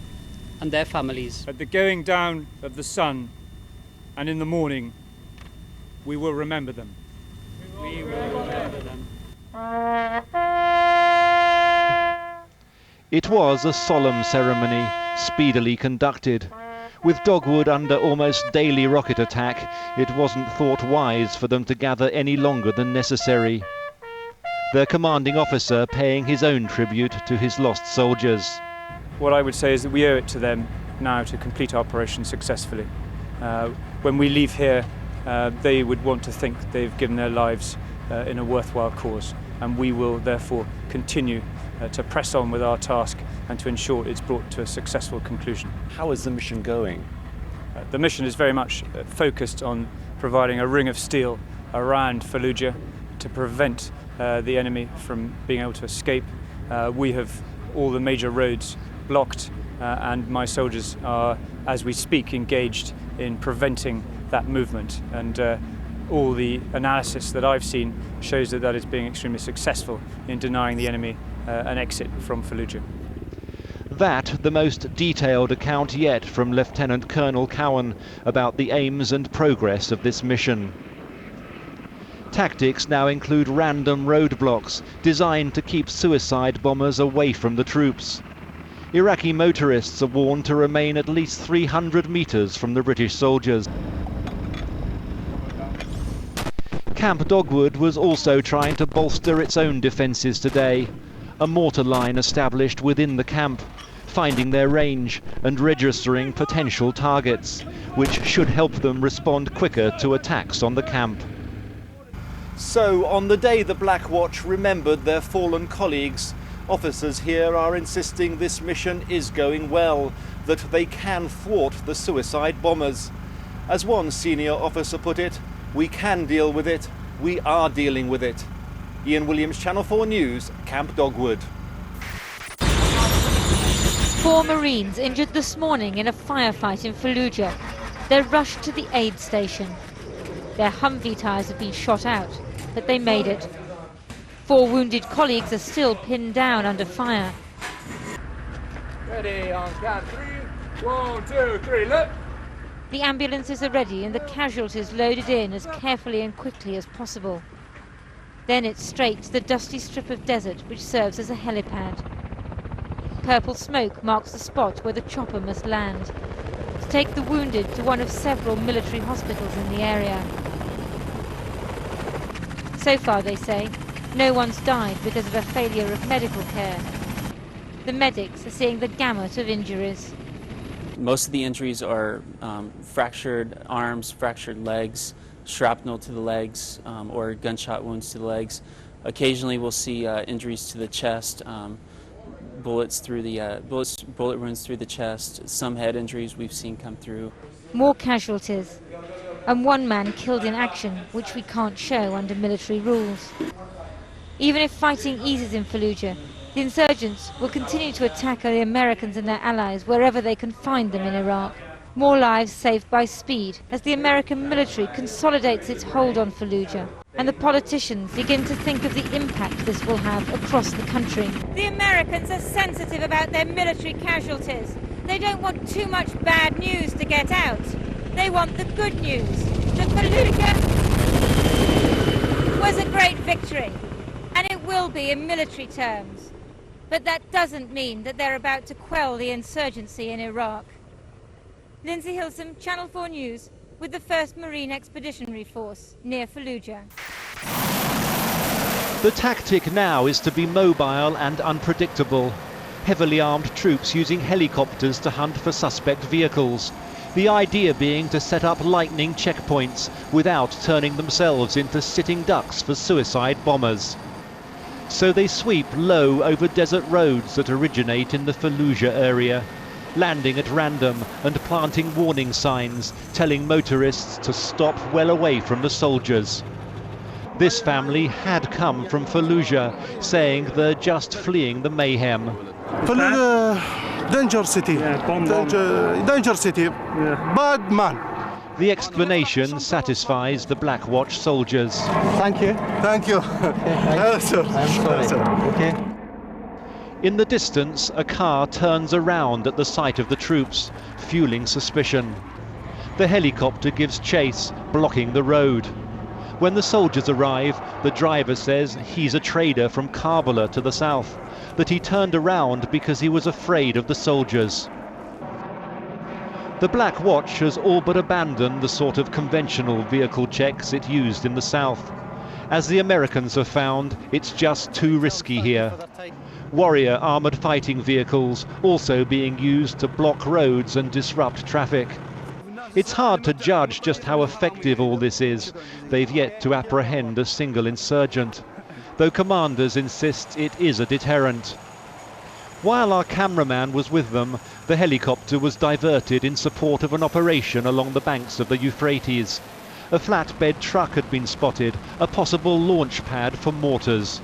and their families. At the going down of the sun and in the morning, we will remember them. We will remember them. It was a solemn ceremony, speedily conducted. With Dogwood under almost daily rocket attack, it wasn't thought wise for them to gather any longer than necessary. Their commanding officer paying his own tribute to his lost soldiers. What I would say is that we owe it to them now to complete our operation successfully. When we leave here, they would want to think they've given their lives in a worthwhile cause, and we will therefore continue to press on with our task and to ensure it's brought to a successful conclusion. How is the mission going? The mission is very much focused on providing a ring of steel around Fallujah to prevent the enemy from being able to escape. We have all the major roads blocked and my soldiers are, as we speak, engaged in preventing that movement, and all the analysis that I've seen shows that that is being extremely successful in denying the enemy an exit from Fallujah. That the most detailed account yet from Lieutenant Colonel Cowan about the aims and progress of this mission. Tactics now include random roadblocks designed to keep suicide bombers away from the troops. Iraqi motorists are warned to remain at least 300 meters from the British soldiers. Camp Dogwood was also trying to bolster its own defences today. A mortar line established within the camp, finding their range and registering potential targets, which should help them respond quicker to attacks on the camp. So, on the day the Black Watch remembered their fallen colleagues, officers here are insisting this mission is going well, that they can thwart the suicide bombers. As one senior officer put it, we can deal with it, we are dealing with it. Ian Williams, Channel 4 News, Camp Dogwood. 4 Marines injured this morning in a firefight in Fallujah. They're rushed to the aid station. Their Humvee tyres have been shot out, but they made it. 4 wounded colleagues are still pinned down under fire. Ready on count 3. 1, 2, 3, look! The ambulances are ready and the casualties loaded in as carefully and quickly as possible. Then it's straight to the dusty strip of desert which serves as a helipad. Purple smoke marks the spot where the chopper must land, to take the wounded to one of several military hospitals in the area. So far, they say, no one's died because of a failure of medical care. The medics are seeing the gamut of injuries. Most of the injuries are fractured arms, fractured legs, shrapnel to the legs, or gunshot wounds to the legs. Occasionally we'll see injuries to the chest, bullet wounds through the chest, some head injuries we've seen come through. More casualties, and one man killed in action, which we can't show under military rules. Even if fighting eases in Fallujah, the insurgents will continue to attack the Americans and their allies wherever they can find them in Iraq. More lives saved by speed as the American military consolidates its hold on Fallujah, and the politicians begin to think of the impact this will have across the country. The Americans are sensitive about their military casualties. They don't want too much bad news to get out. They want the good news. The Fallujah was a great victory, and it will be in military terms. But that doesn't mean that they're about to quell the insurgency in Iraq. Lindsay Hilsum, Channel 4 News, with the 1st Marine Expeditionary Force near Fallujah. The tactic now is to be mobile and unpredictable. Heavily armed troops using helicopters to hunt for suspect vehicles. The idea being to set up lightning checkpoints without turning themselves into sitting ducks for suicide bombers. So they sweep low over desert roads that originate in the Fallujah area, landing at random and planting warning signs, telling motorists to stop well away from the soldiers. This family had come from Fallujah, saying they're just fleeing the mayhem. Fallujah, danger city, danger city, bad man. The explanation satisfies the Black Watch soldiers. Thank you. Thank you. I'm sorry. Okay. In the distance, a car turns around at the sight of the troops, fueling suspicion. The helicopter gives chase, blocking the road. When the soldiers arrive, the driver says he's a trader from Karbala to the south, that he turned around because he was afraid of the soldiers. The Black Watch has all but abandoned the sort of conventional vehicle checks it used in the south. As the Americans have found, it's just too risky here. Warrior armoured fighting vehicles also being used to block roads and disrupt traffic. It's hard to judge just how effective all this is. They've yet to apprehend a single insurgent, though commanders insist it is a deterrent. While our cameraman was with them, the helicopter was diverted in support of an operation along the banks of the Euphrates. A flatbed truck had been spotted, a possible launch pad for mortars.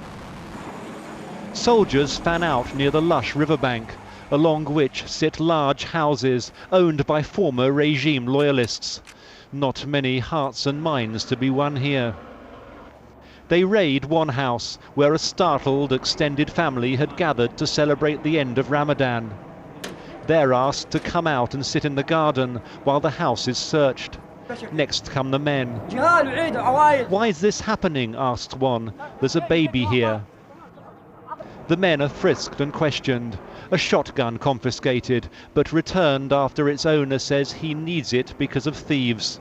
Soldiers fan out near the lush riverbank, along which sit large houses owned by former regime loyalists. Not many hearts and minds to be won here. They raid one house where a startled extended family had gathered to celebrate the end of Ramadan. They're asked to come out and sit in the garden while the house is searched. Next come the men. Why is this happening? Asked one. There's a baby here. The men are frisked and questioned. A shotgun confiscated, but returned after its owner says he needs it because of thieves.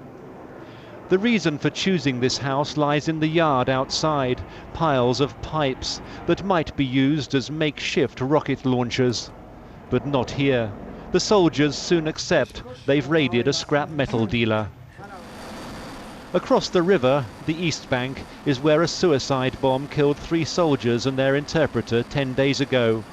The reason for choosing this house lies in the yard outside, piles of pipes that might be used as makeshift rocket launchers. But not here. The soldiers soon accept they've raided a scrap metal dealer. Across the river, the East Bank, is where a suicide bomb killed 3 soldiers and their interpreter 10 days ago.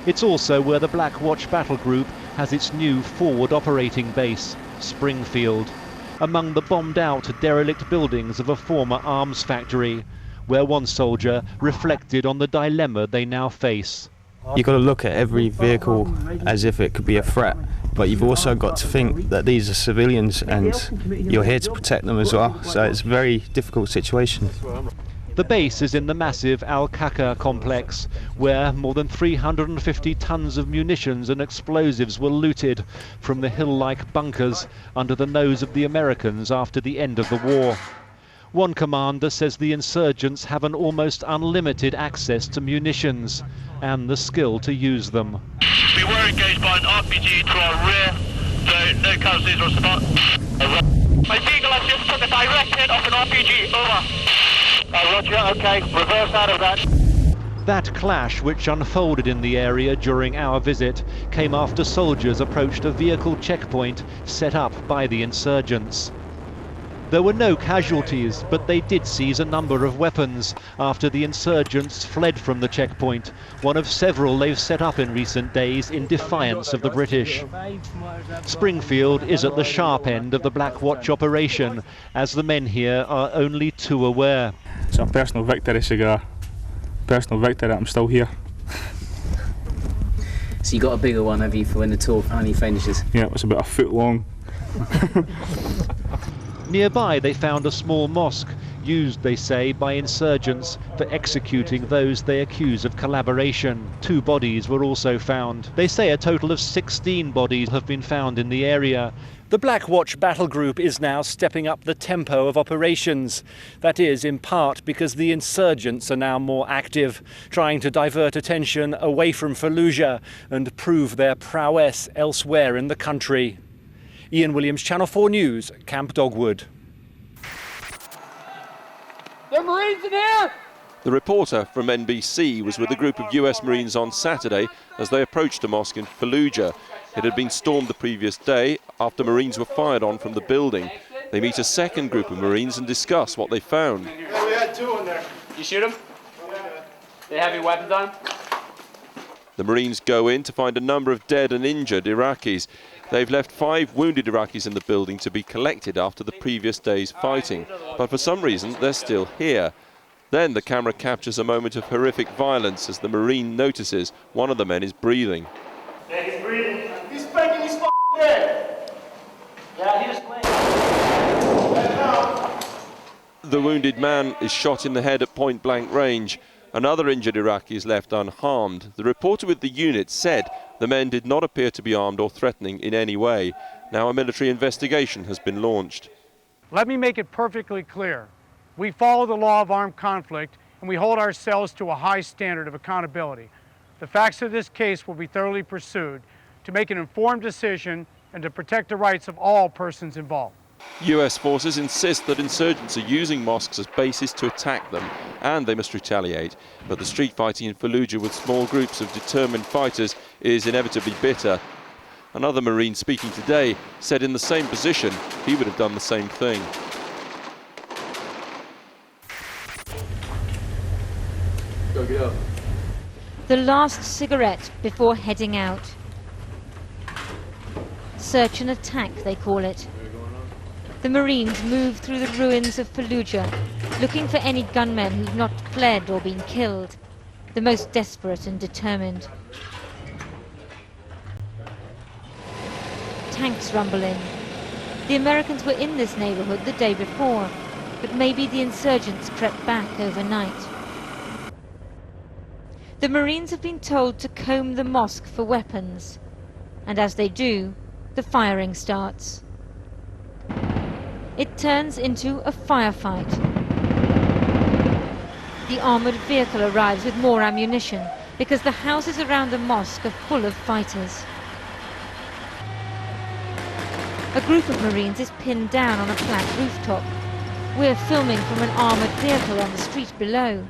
It's also where the Black Watch battle group has its new forward operating base, Springfield, among the bombed-out derelict buildings of a former arms factory, where one soldier reflected on the dilemma they now face. You've got to look at every vehicle as if it could be a threat, but you've also got to think that these are civilians and you're here to protect them as well, so it's a very difficult situation. The base is in the massive al-Qaeda complex, where more than 350 tons of munitions and explosives were looted from the hill-like bunkers under the nose of the Americans after the end of the war. One commander says the insurgents have an almost unlimited access to munitions and the skill to use them. We were engaged by an RPG to our rear, so no casualties or support. My vehicle has just took a direct hit off an RPG, over. Roger, okay, reverse out of that. That clash, which unfolded in the area during our visit, came after soldiers approached a vehicle checkpoint set up by the insurgents. There were no casualties, but they did seize a number of weapons after the insurgents fled from the checkpoint, one of several they've set up in recent days in defiance of the British. Springfield is at the sharp end of the Black Watch operation, as the men here are only too aware. It's a personal victory, cigar. Personal victory that I'm still here. So you got a bigger one, have you, for when the tour finally finishes? Yeah, it was about a foot long. Nearby they found a small mosque, used, they say, by insurgents for executing those they accuse of collaboration. 2 bodies were also found. They say a total of 16 bodies have been found in the area. The Black Watch battle group is now stepping up the tempo of operations. That is, in part, because the insurgents are now more active, trying to divert attention away from Fallujah and prove their prowess elsewhere in the country. Ian Williams, Channel 4 News, Camp Dogwood. There are Marines in here! The reporter from NBC was with a group of US Marines on Saturday as they approached a mosque in Fallujah. It had been stormed the previous day after Marines were fired on from the building. They meet a second group of Marines and discuss what they found. Yeah, we had 2 in there. You shoot them? They have your weapons on? The Marines go in to find a number of dead and injured Iraqis. They've left 5 wounded Iraqis in the building to be collected after the previous day's fighting, but for some reason they're still here. Then the camera captures a moment of horrific violence as the Marine notices one of the men is breathing. Yeah, he's breathing. He's faking, he's f***ing dead. Yeah, he was playing. The wounded man is shot in the head at point-blank range. Another injured Iraqi is left unharmed. The reporter with the unit said the men did not appear to be armed or threatening in any way. Now a military investigation has been launched. Let me make it perfectly clear. We follow the law of armed conflict and we hold ourselves to a high standard of accountability. The facts of this case will be thoroughly pursued to make an informed decision and to protect the rights of all persons involved. US forces insist that insurgents are using mosques as bases to attack them and they must retaliate. But the street fighting in Fallujah with small groups of determined fighters is inevitably bitter. Another Marine speaking today said in the same position he would have done the same thing. Go get up. The last cigarette before heading out. Search and attack, they call it. The Marines move through the ruins of Fallujah, looking for any gunmen who've not fled or been killed, the most desperate and determined. Tanks rumble in. The Americans were in this neighbourhood the day before, but maybe the insurgents crept back overnight. The Marines have been told to comb the mosque for weapons, and as they do, the firing starts. It turns into a firefight. The armoured vehicle arrives with more ammunition because the houses around the mosque are full of fighters. A group of Marines is pinned down on a flat rooftop. We're filming from an armoured vehicle on the street below.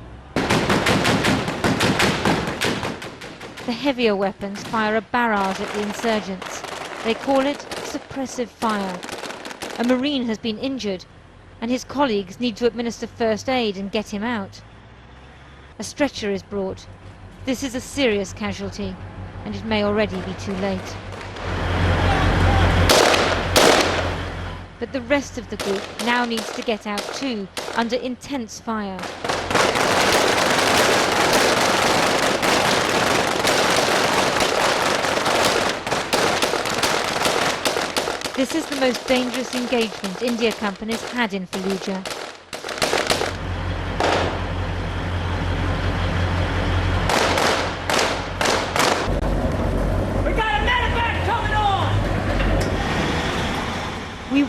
The heavier weapons fire a barrage at the insurgents. They call it suppressive fire. A Marine has been injured, and his colleagues need to administer first aid and get him out. A stretcher is brought. This is a serious casualty, and it may already be too late. But the rest of the group now needs to get out too, under intense fire. This is the most dangerous engagement India companies had in Fallujah.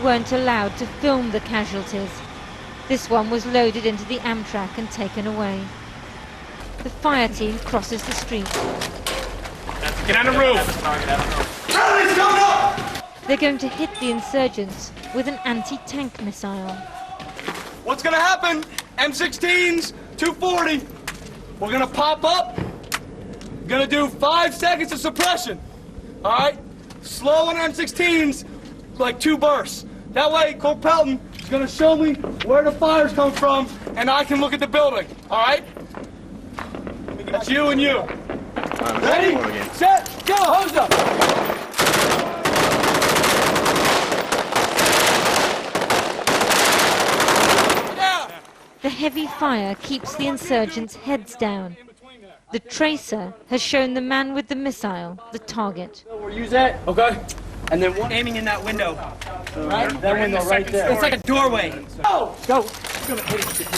weren't allowed to film the casualties. This one was loaded into the Amtrak and taken away. The fire team crosses the street. Get on the roof! Charlie's coming up! They're going to hit the insurgents with an anti-tank missile. What's gonna happen? M16s, 240. We're gonna pop up. Gonna do 5 seconds of suppression. All right? Slow on M16s, like 2 bursts. That way, Cole Pelton is gonna show me where the fire's coming from, and I can look at the building. All right? It's you and you. Ready, set, go, hose up. The heavy fire keeps the insurgents' heads down. The tracer has shown the man with the missile the target. We'll use that, okay? And then one aiming in that window. Right? That window right there. It's like a doorway. Go! Go! It's gonna hit it.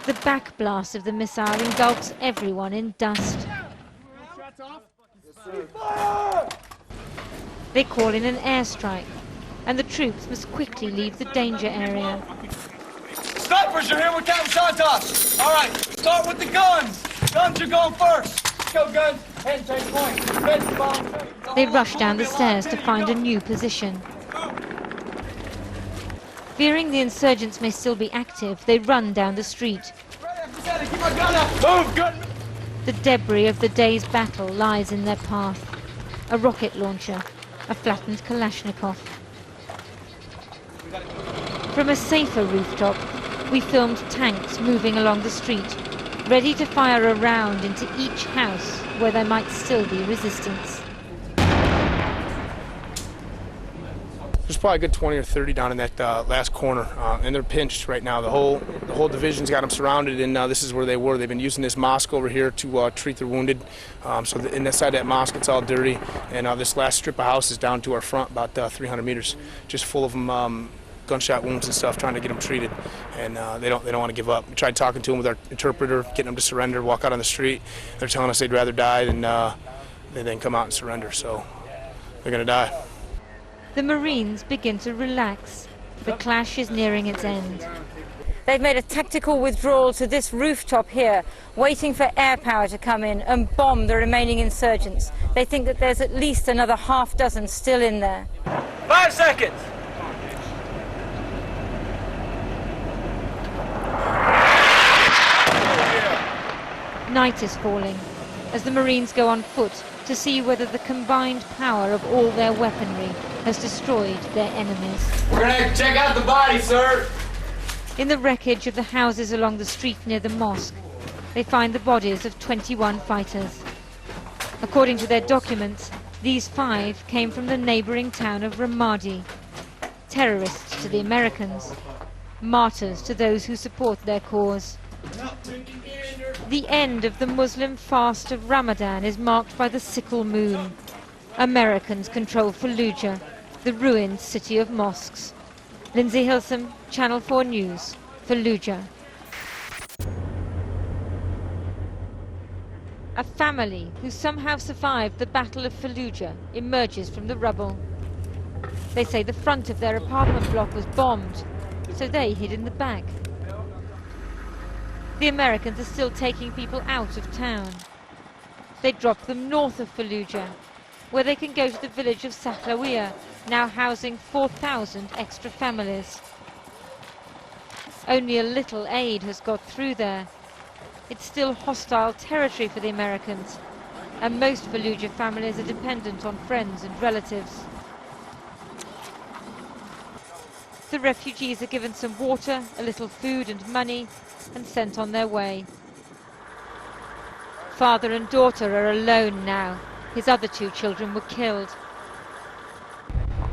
The backblast of the missile engulfs everyone in dust. They call in an airstrike, and the troops must quickly leave the danger area. Snipers are here with Captain Santos. All right, start with the guns. Guns are going first. Go, guns. Head take point. Red bomb. They rush down the stairs to find a new position. Fearing the insurgents may still be active, they run down the street. Keep my gun up. Move, gun. The debris of the day's battle lies in their path. A rocket launcher, a flattened Kalashnikov. From a safer rooftop, we filmed tanks moving along the street, ready to fire a round into each house where there might still be resistance. There's probably a good 20 or 30 down in that last corner, and they're pinched right now. The whole division's got them surrounded, and this is where they were. They've been using this mosque over here to treat their wounded. So inside that mosque, it's all dirty, and this last strip of house is down to our front, about 300 meters, just full of them, gunshot wounds and stuff, trying to get them treated, and they don't want to give up. We tried talking to them with our interpreter, getting them to surrender, walk out on the street. They're telling us they'd rather die than they then come out and surrender. So they're going to die. The Marines begin to relax. The clash is nearing its end. They've made a tactical withdrawal to this rooftop here, waiting for air power to come in and bomb the remaining insurgents. They think that there's at least another half dozen still in there. 5 seconds! Night is falling as the Marines go on foot to see whether the combined power of all their weaponry has destroyed their enemies. We're gonna check out the body, sir! In the wreckage of the houses along the street near the mosque, they find the bodies of 21 fighters. According to their documents, these 5 came from the neighboring town of Ramadi. Terrorists to the Americans, martyrs to those who support their cause. The end of the Muslim fast of Ramadan is marked by the sickle moon. Americans control Fallujah, the ruined city of mosques. Lindsay Hilsum, Channel 4 News, Fallujah. A family who somehow survived the Battle of Fallujah emerges from the rubble. They say the front of their apartment block was bombed, so they hid in the back. The Americans are still taking people out of town. They drop them north of Fallujah, where they can go to the village of Fallujah, now housing 4,000 extra families. Only a little aid has got through there. It's still hostile territory for the Americans, and most Fallujah families are dependent on friends and relatives. The refugees are given some water, a little food and money, and sent on their way. Father and daughter are alone now. His other 2 children were killed.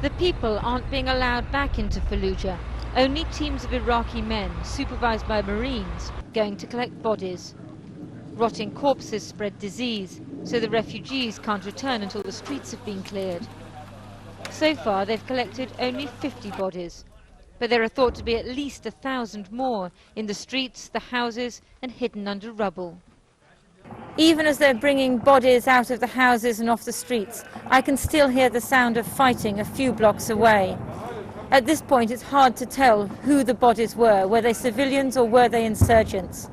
The people aren't being allowed back into Fallujah. Only teams of Iraqi men, supervised by Marines, going to collect bodies. Rotting corpses spread disease, so the refugees can't return until the streets have been cleared. So far, they've collected only 50 bodies. but there are thought to be at least 1,000 more in the streets, the houses, and hidden under rubble. Even as they're bringing bodies out of the houses and off the streets, I can still hear the sound of fighting a few blocks away. At this point, it's hard to tell who the bodies were. Were they civilians or were they insurgents?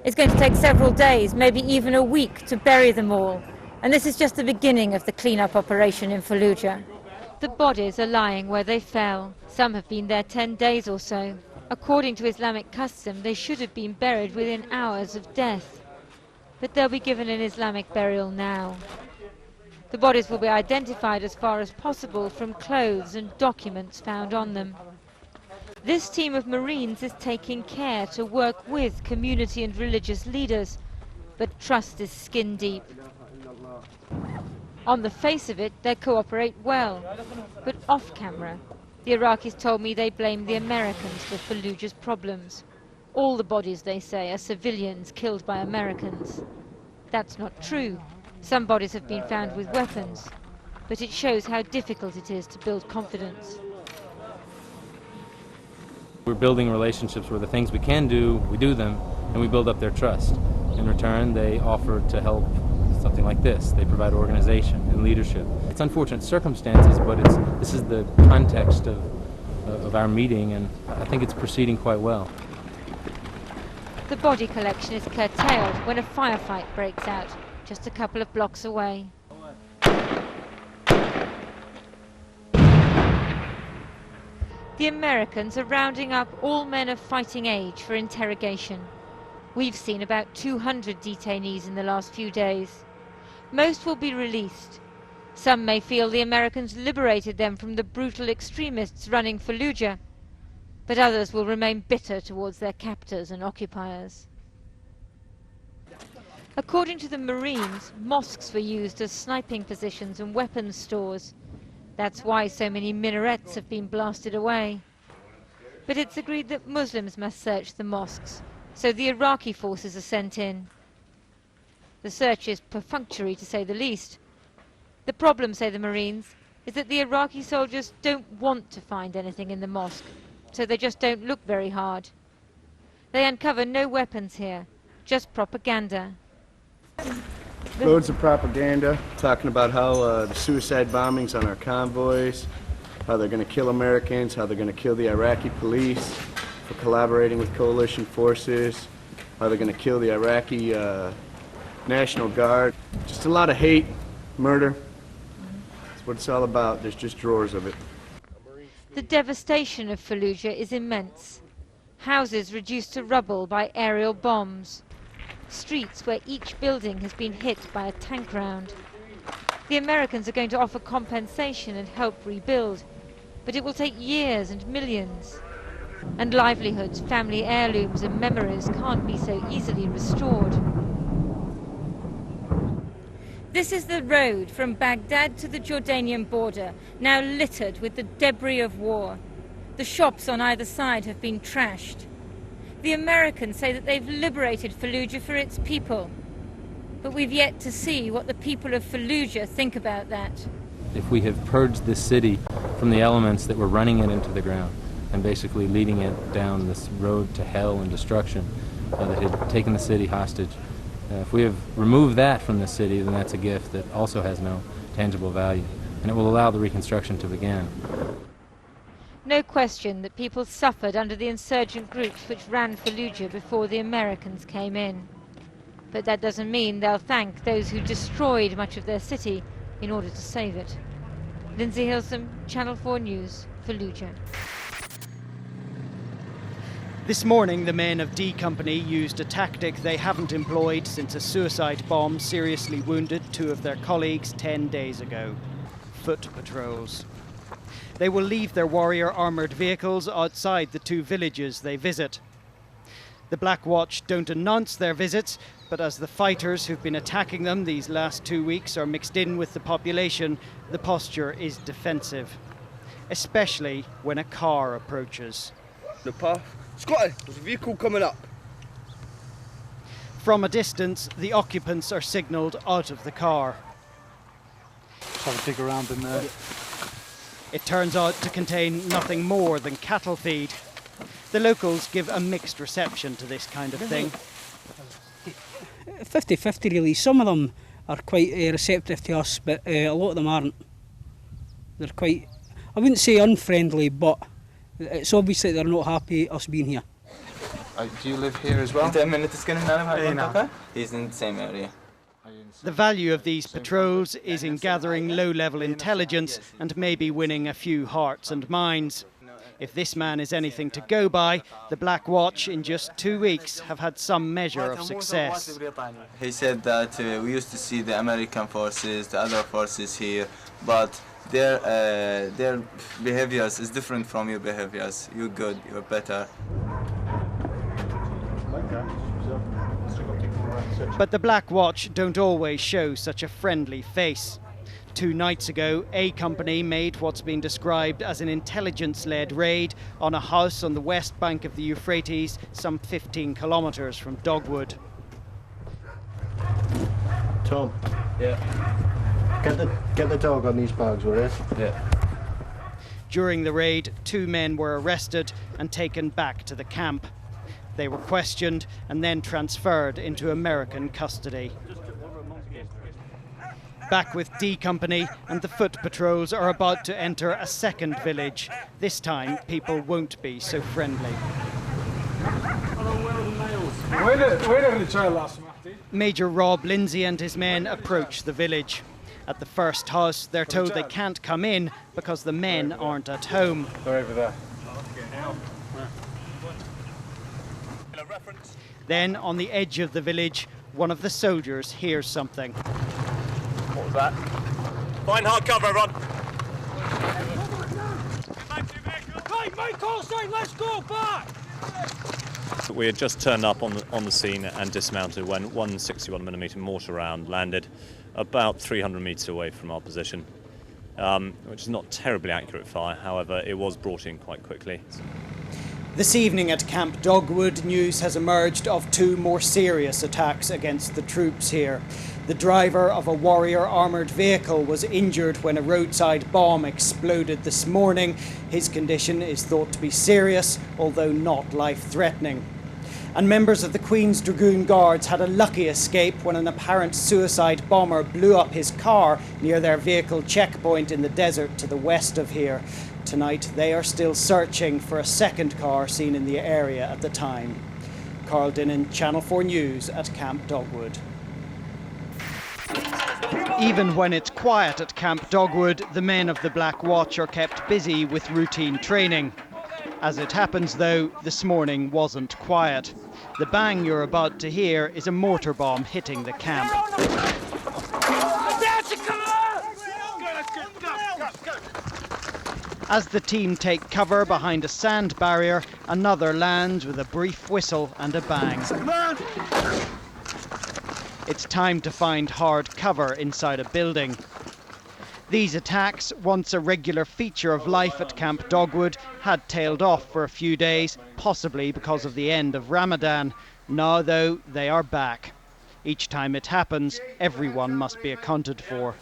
It's going to take several days, maybe even a week, to bury them all. And this is just the beginning of the clean-up operation in Fallujah. The bodies are lying where they fell. Some have been there 10 days or so. According to Islamic custom, they should have been buried within hours of death. But they'll be given an Islamic burial now. The bodies will be identified as far as possible from clothes and documents found on them. This team of Marines is taking care to work with community and religious leaders, but trust is skin deep. On the face of it, they cooperate well, but off camera, the Iraqis told me they blame the Americans for Fallujah's problems. All the bodies, they say, are civilians killed by Americans. That's not true. Some bodies have been found with weapons, but it shows how difficult it is to build confidence. We're building relationships where the things we can do, we do them, and we build up their trust. In return, they offer to help something like this. They provide organization and leadership. It's unfortunate circumstances, but this is the context of our meeting, and I think it's proceeding quite well. The body collection is curtailed when a firefight breaks out, just a couple of blocks away. The Americans are rounding up all men of fighting age for interrogation. We've seen about 200 detainees in the last few days. Most will be released. Some may feel the Americans liberated them from the brutal extremists running Fallujah, but others will remain bitter towards their captors and occupiers. According to the Marines, mosques were used as sniping positions and weapons stores. That's why so many minarets have been blasted away. But it's agreed that Muslims must search the mosques, so the Iraqi forces are sent in. The search is perfunctory, to say the least. The problem, say the Marines, is that the Iraqi soldiers don't want to find anything in the mosque, so they just don't look very hard. They uncover no weapons here, just propaganda. Loads of propaganda talking about how the suicide bombings on our convoys, how they're going to kill Americans, how they're going to kill the Iraqi police for collaborating with coalition forces, how they're going to kill the Iraqi National Guard. Just a lot of hate, murder. That's what it's all about. There's just drawers of it. The devastation of Fallujah is immense. Houses reduced to rubble by aerial bombs. Streets where each building has been hit by a tank round. The Americans are going to offer compensation and help rebuild, but it will take years and millions. And livelihoods, family heirlooms and memories can't be so easily restored. This is the road from Baghdad to the Jordanian border, now littered with the debris of war. The shops on either side have been trashed. The Americans say that they've liberated Fallujah for its people. But we've yet to see what the people of Fallujah think about that. If we have purged this city from the elements that were running it into the ground and basically leading it down this road to hell and destruction that had taken the city hostage, if we have removed that from the city, then that's a gift that also has no tangible value, and it will allow the reconstruction to begin. No question that people suffered under the insurgent groups which ran Fallujah before the Americans came in. But that doesn't mean they'll thank those who destroyed much of their city in order to save it. Lindsay Hilsum, Channel 4 News, Fallujah. This morning, the men of D Company used a tactic they haven't employed since a suicide bomb seriously wounded 2 of their colleagues 10 days ago. Foot patrols. They will leave their warrior armoured vehicles outside the 2 villages they visit. The Black Watch don't announce their visits, but as the fighters who've been attacking them these last 2 weeks are mixed in with the population, the posture is defensive, especially when a car approaches. The path. Scotty, there's a vehicle coming up. From a distance, the occupants are signalled out of the car. Just have a dig around in there. It turns out to contain nothing more than cattle feed. The locals give a mixed reception to this kind of thing. 50-50 really. Some of them are quite receptive to us, but a lot of them aren't. They're quite, I wouldn't say unfriendly, but it's obvious that they're not happy us being here. Do you live here as well? He's in the same area. The value of these patrols is in gathering low-level intelligence and maybe winning a few hearts and minds. If this man is anything to go by, the Black Watch in just 2 weeks have had some measure of success. He said that we used to see the American forces, the other forces here, but their behaviors is different from your behaviors. You're good, you're better. But the Black Watch don't always show such a friendly face. 2 nights ago, A Company made what's been described as an intelligence-led raid on a house on the west bank of the Euphrates, some 15 kilometres from Dogwood. Tom. Yeah. Get the dog on these bags, will you? Yeah. During the raid, 2 men were arrested and taken back to the camp. They were questioned and then transferred into American custody. Back with D Company, and the foot patrols are about to enter a second village. This time, people won't be so friendly. Major Rob Lindsay and his men approach the village. At the first house, they're told they can't come in because the men aren't at home. They're over there. Then, on the edge of the village, one of the soldiers hears something. What was that? Find hard cover, everyone. Right, make call sign, let's go back! We had just turned up on the scene and dismounted when one 61mm mortar round landed about 300 metres away from our position, which is not terribly accurate fire. However, it was brought in quite quickly. This evening at Camp Dogwood, news has emerged of 2 more serious attacks against the troops here. The driver of a Warrior armoured vehicle was injured when a roadside bomb exploded this morning. His condition is thought to be serious, although not life-threatening. And members of the Queen's Dragoon Guards had a lucky escape when an apparent suicide bomber blew up his car near their vehicle checkpoint in the desert to the west of here. Tonight, they are still searching for a second car seen in the area at the time. Carl Dinnan, Channel 4 News at Camp Dogwood. Even when it's quiet at Camp Dogwood, the men of the Black Watch are kept busy with routine training. As it happens, though, this morning wasn't quiet. The bang you're about to hear is a mortar bomb hitting the camp. As the team take cover behind a sand barrier, another lands with a brief whistle and a bang. It's time to find hard cover inside a building. These attacks, once a regular feature of life at Camp Dogwood, had tailed off for a few days, possibly because of the end of Ramadan. Now, though, they are back. Each time it happens, everyone must be accounted for.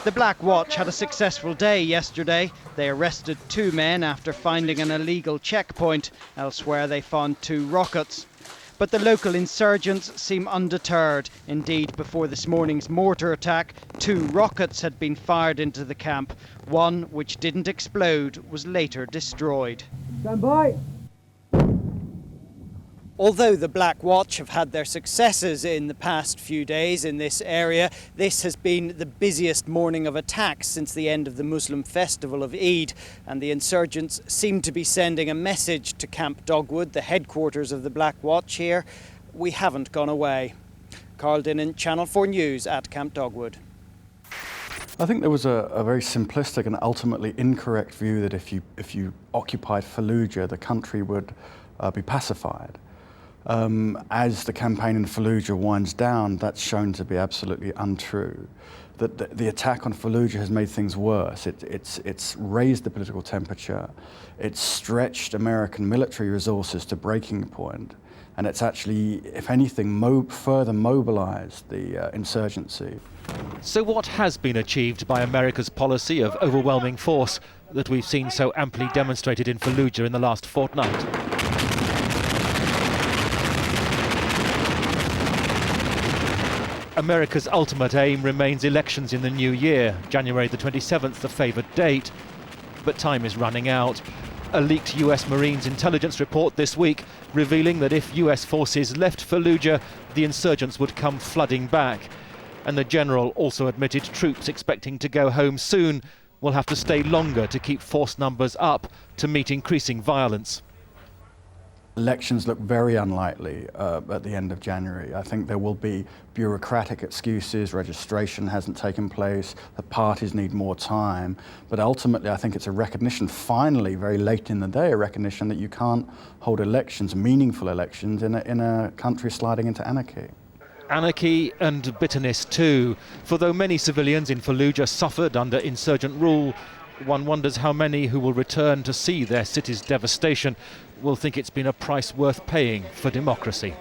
The Black Watch had a successful day yesterday. They arrested 2 men after finding an illegal checkpoint. Elsewhere, they found 2 rockets. But the local insurgents seem undeterred. Indeed, before this morning's mortar attack, 2 rockets had been fired into the camp. One, which didn't explode, was later destroyed. Stand by! Although the Black Watch have had their successes in the past few days in this area, this has been the busiest morning of attacks since the end of the Muslim festival of Eid, and the insurgents seem to be sending a message to Camp Dogwood, the headquarters of the Black Watch here. We haven't gone away. Carl Dinnan, Channel 4 News at Camp Dogwood. I think there was a very simplistic and ultimately incorrect view that if you occupied Fallujah, the country would be pacified. As the campaign in Fallujah winds down, that's shown to be absolutely untrue. That the attack on Fallujah has made things worse. It's raised the political temperature. It's stretched American military resources to breaking point. And it's actually, if anything, further mobilized the insurgency. So what has been achieved by America's policy of overwhelming force that we've seen so amply demonstrated in Fallujah in the last fortnight? America's ultimate aim remains elections in the new year, January the 27th, the favoured date. But time is running out. A leaked US Marines intelligence report this week revealing that if US forces left Fallujah, the insurgents would come flooding back. And the general also admitted troops expecting to go home soon will have to stay longer to keep force numbers up to meet increasing violence. Elections look very unlikely at the end of January. I think there will be bureaucratic excuses, registration hasn't taken place, the parties need more time, but ultimately I think it's a recognition, finally, very late in the day, a recognition that you can't hold elections, meaningful elections, in a country sliding into anarchy. Anarchy and bitterness too, for though many civilians in Fallujah suffered under insurgent rule, one wonders how many who will return to see their city's devastation will think it's been a price worth paying for democracy.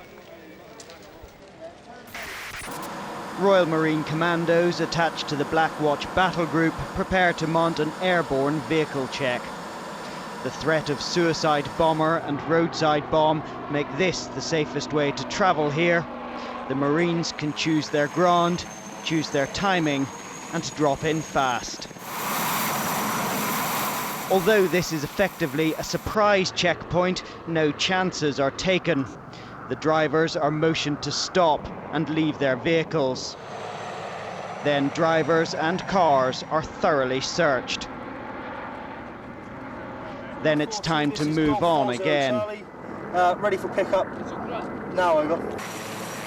Royal Marine Commandos attached to the Black Watch battle group prepare to mount an airborne vehicle check. The threat of suicide bomber and roadside bomb make this the safest way to travel here. The Marines can choose their ground, choose their timing, and drop in fast. Although this is effectively a surprise checkpoint, no chances are taken. The drivers are motioned to stop and leave their vehicles. Then drivers and cars are thoroughly searched. Then it's time to move on again. Ready for pickup. Now over.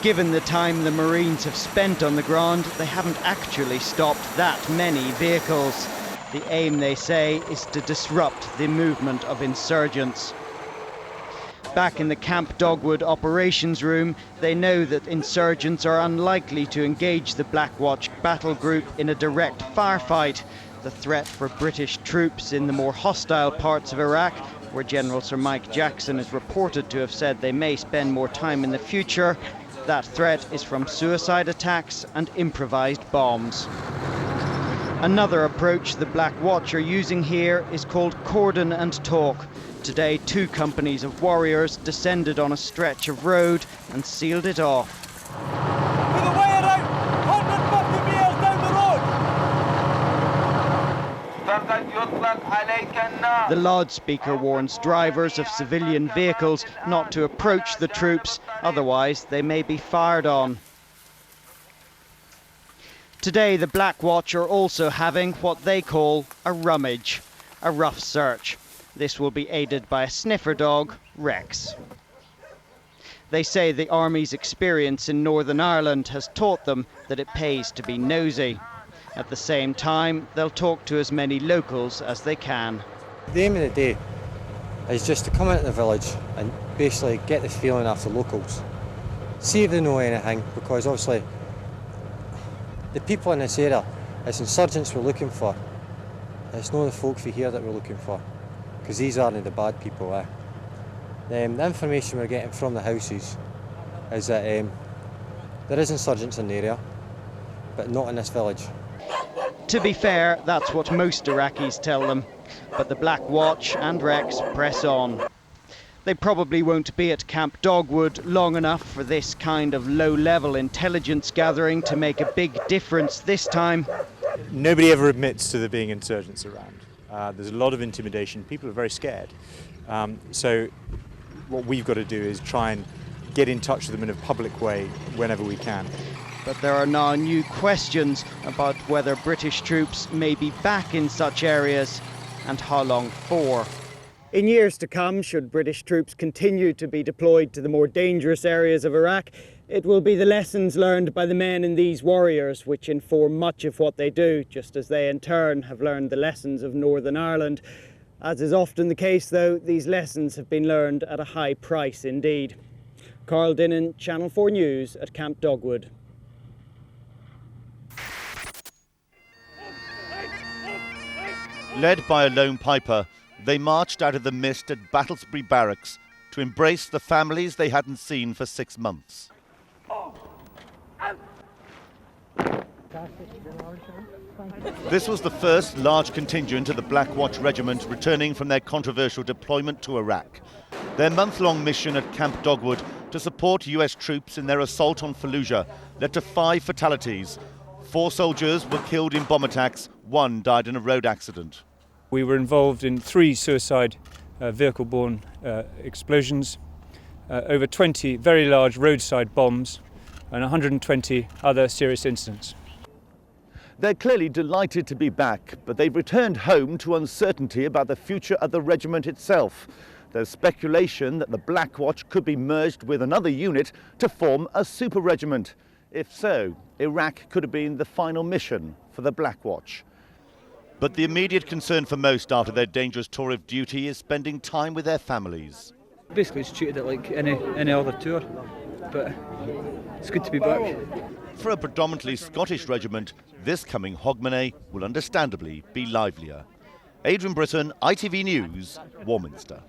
Given the time the Marines have spent on the ground, they haven't actually stopped that many vehicles. The aim, they say, is to disrupt the movement of insurgents. Back in the Camp Dogwood operations room, they know that insurgents are unlikely to engage the Black Watch battle group in a direct firefight. The threat for British troops in the more hostile parts of Iraq, where General Sir Mike Jackson is reported to have said they may spend more time in the future, that threat is from suicide attacks and improvised bombs. Another approach the Black Watch are using here is called cordon and talk. Today, 2 companies of warriors descended on a stretch of road and sealed it off. With a way out, 150 meters down the road. The loudspeaker warns drivers of civilian vehicles not to approach the troops, otherwise they may be fired on. Today, the Black Watch are also having what they call a rummage, a rough search. This will be aided by a sniffer dog, Rex. They say the Army's experience in Northern Ireland has taught them that it pays to be nosy. At the same time, they'll talk to as many locals as they can. The aim of the day is just to come into the village and basically get the feeling of the locals. See if they know anything, because obviously the people in this area, it's insurgents we're looking for. It's not the folk for here that we're looking for, because these aren't the bad people. The information we're getting from the houses is that there is insurgents in the area, but not in this village. To be fair, that's what most Iraqis tell them, but the Black Watch and Rex press on. They probably won't be at Camp Dogwood long enough for this kind of low-level intelligence gathering to make a big difference this time. Nobody ever admits to there being insurgents around. There's a lot of intimidation. People are very scared. So what we've got to do is try and get in touch with them in a public way whenever we can. But there are now new questions about whether British troops may be back in such areas and how long for. In years to come, should British troops continue to be deployed to the more dangerous areas of Iraq, it will be the lessons learned by the men in these warriors which inform much of what they do, just as they in turn have learned the lessons of Northern Ireland. As is often the case, though, these lessons have been learned at a high price indeed. Carl Dinnan, Channel 4 News at Camp Dogwood. Led by a lone piper, they marched out of the mist at Battlesbury Barracks to embrace the families they hadn't seen for 6 months. This was the first large contingent of the Black Watch Regiment returning from their controversial deployment to Iraq. Their month-long mission at Camp Dogwood to support US troops in their assault on Fallujah led to 5 fatalities. 4 soldiers were killed in bomb attacks, 1 died in a road accident. We were involved in 3 suicide vehicle-borne explosions, over 20 very large roadside bombs, and 120 other serious incidents. They're clearly delighted to be back, but they've returned home to uncertainty about the future of the regiment itself. There's speculation that the Black Watch could be merged with another unit to form a super regiment. If so, Iraq could have been the final mission for the Black Watch. But the immediate concern for most after their dangerous tour of duty is spending time with their families. Basically, it's treated it like any other tour, but it's good to be back. For a predominantly Scottish regiment, this coming Hogmanay will understandably be livelier. Adrian Britton, ITV News, Warminster.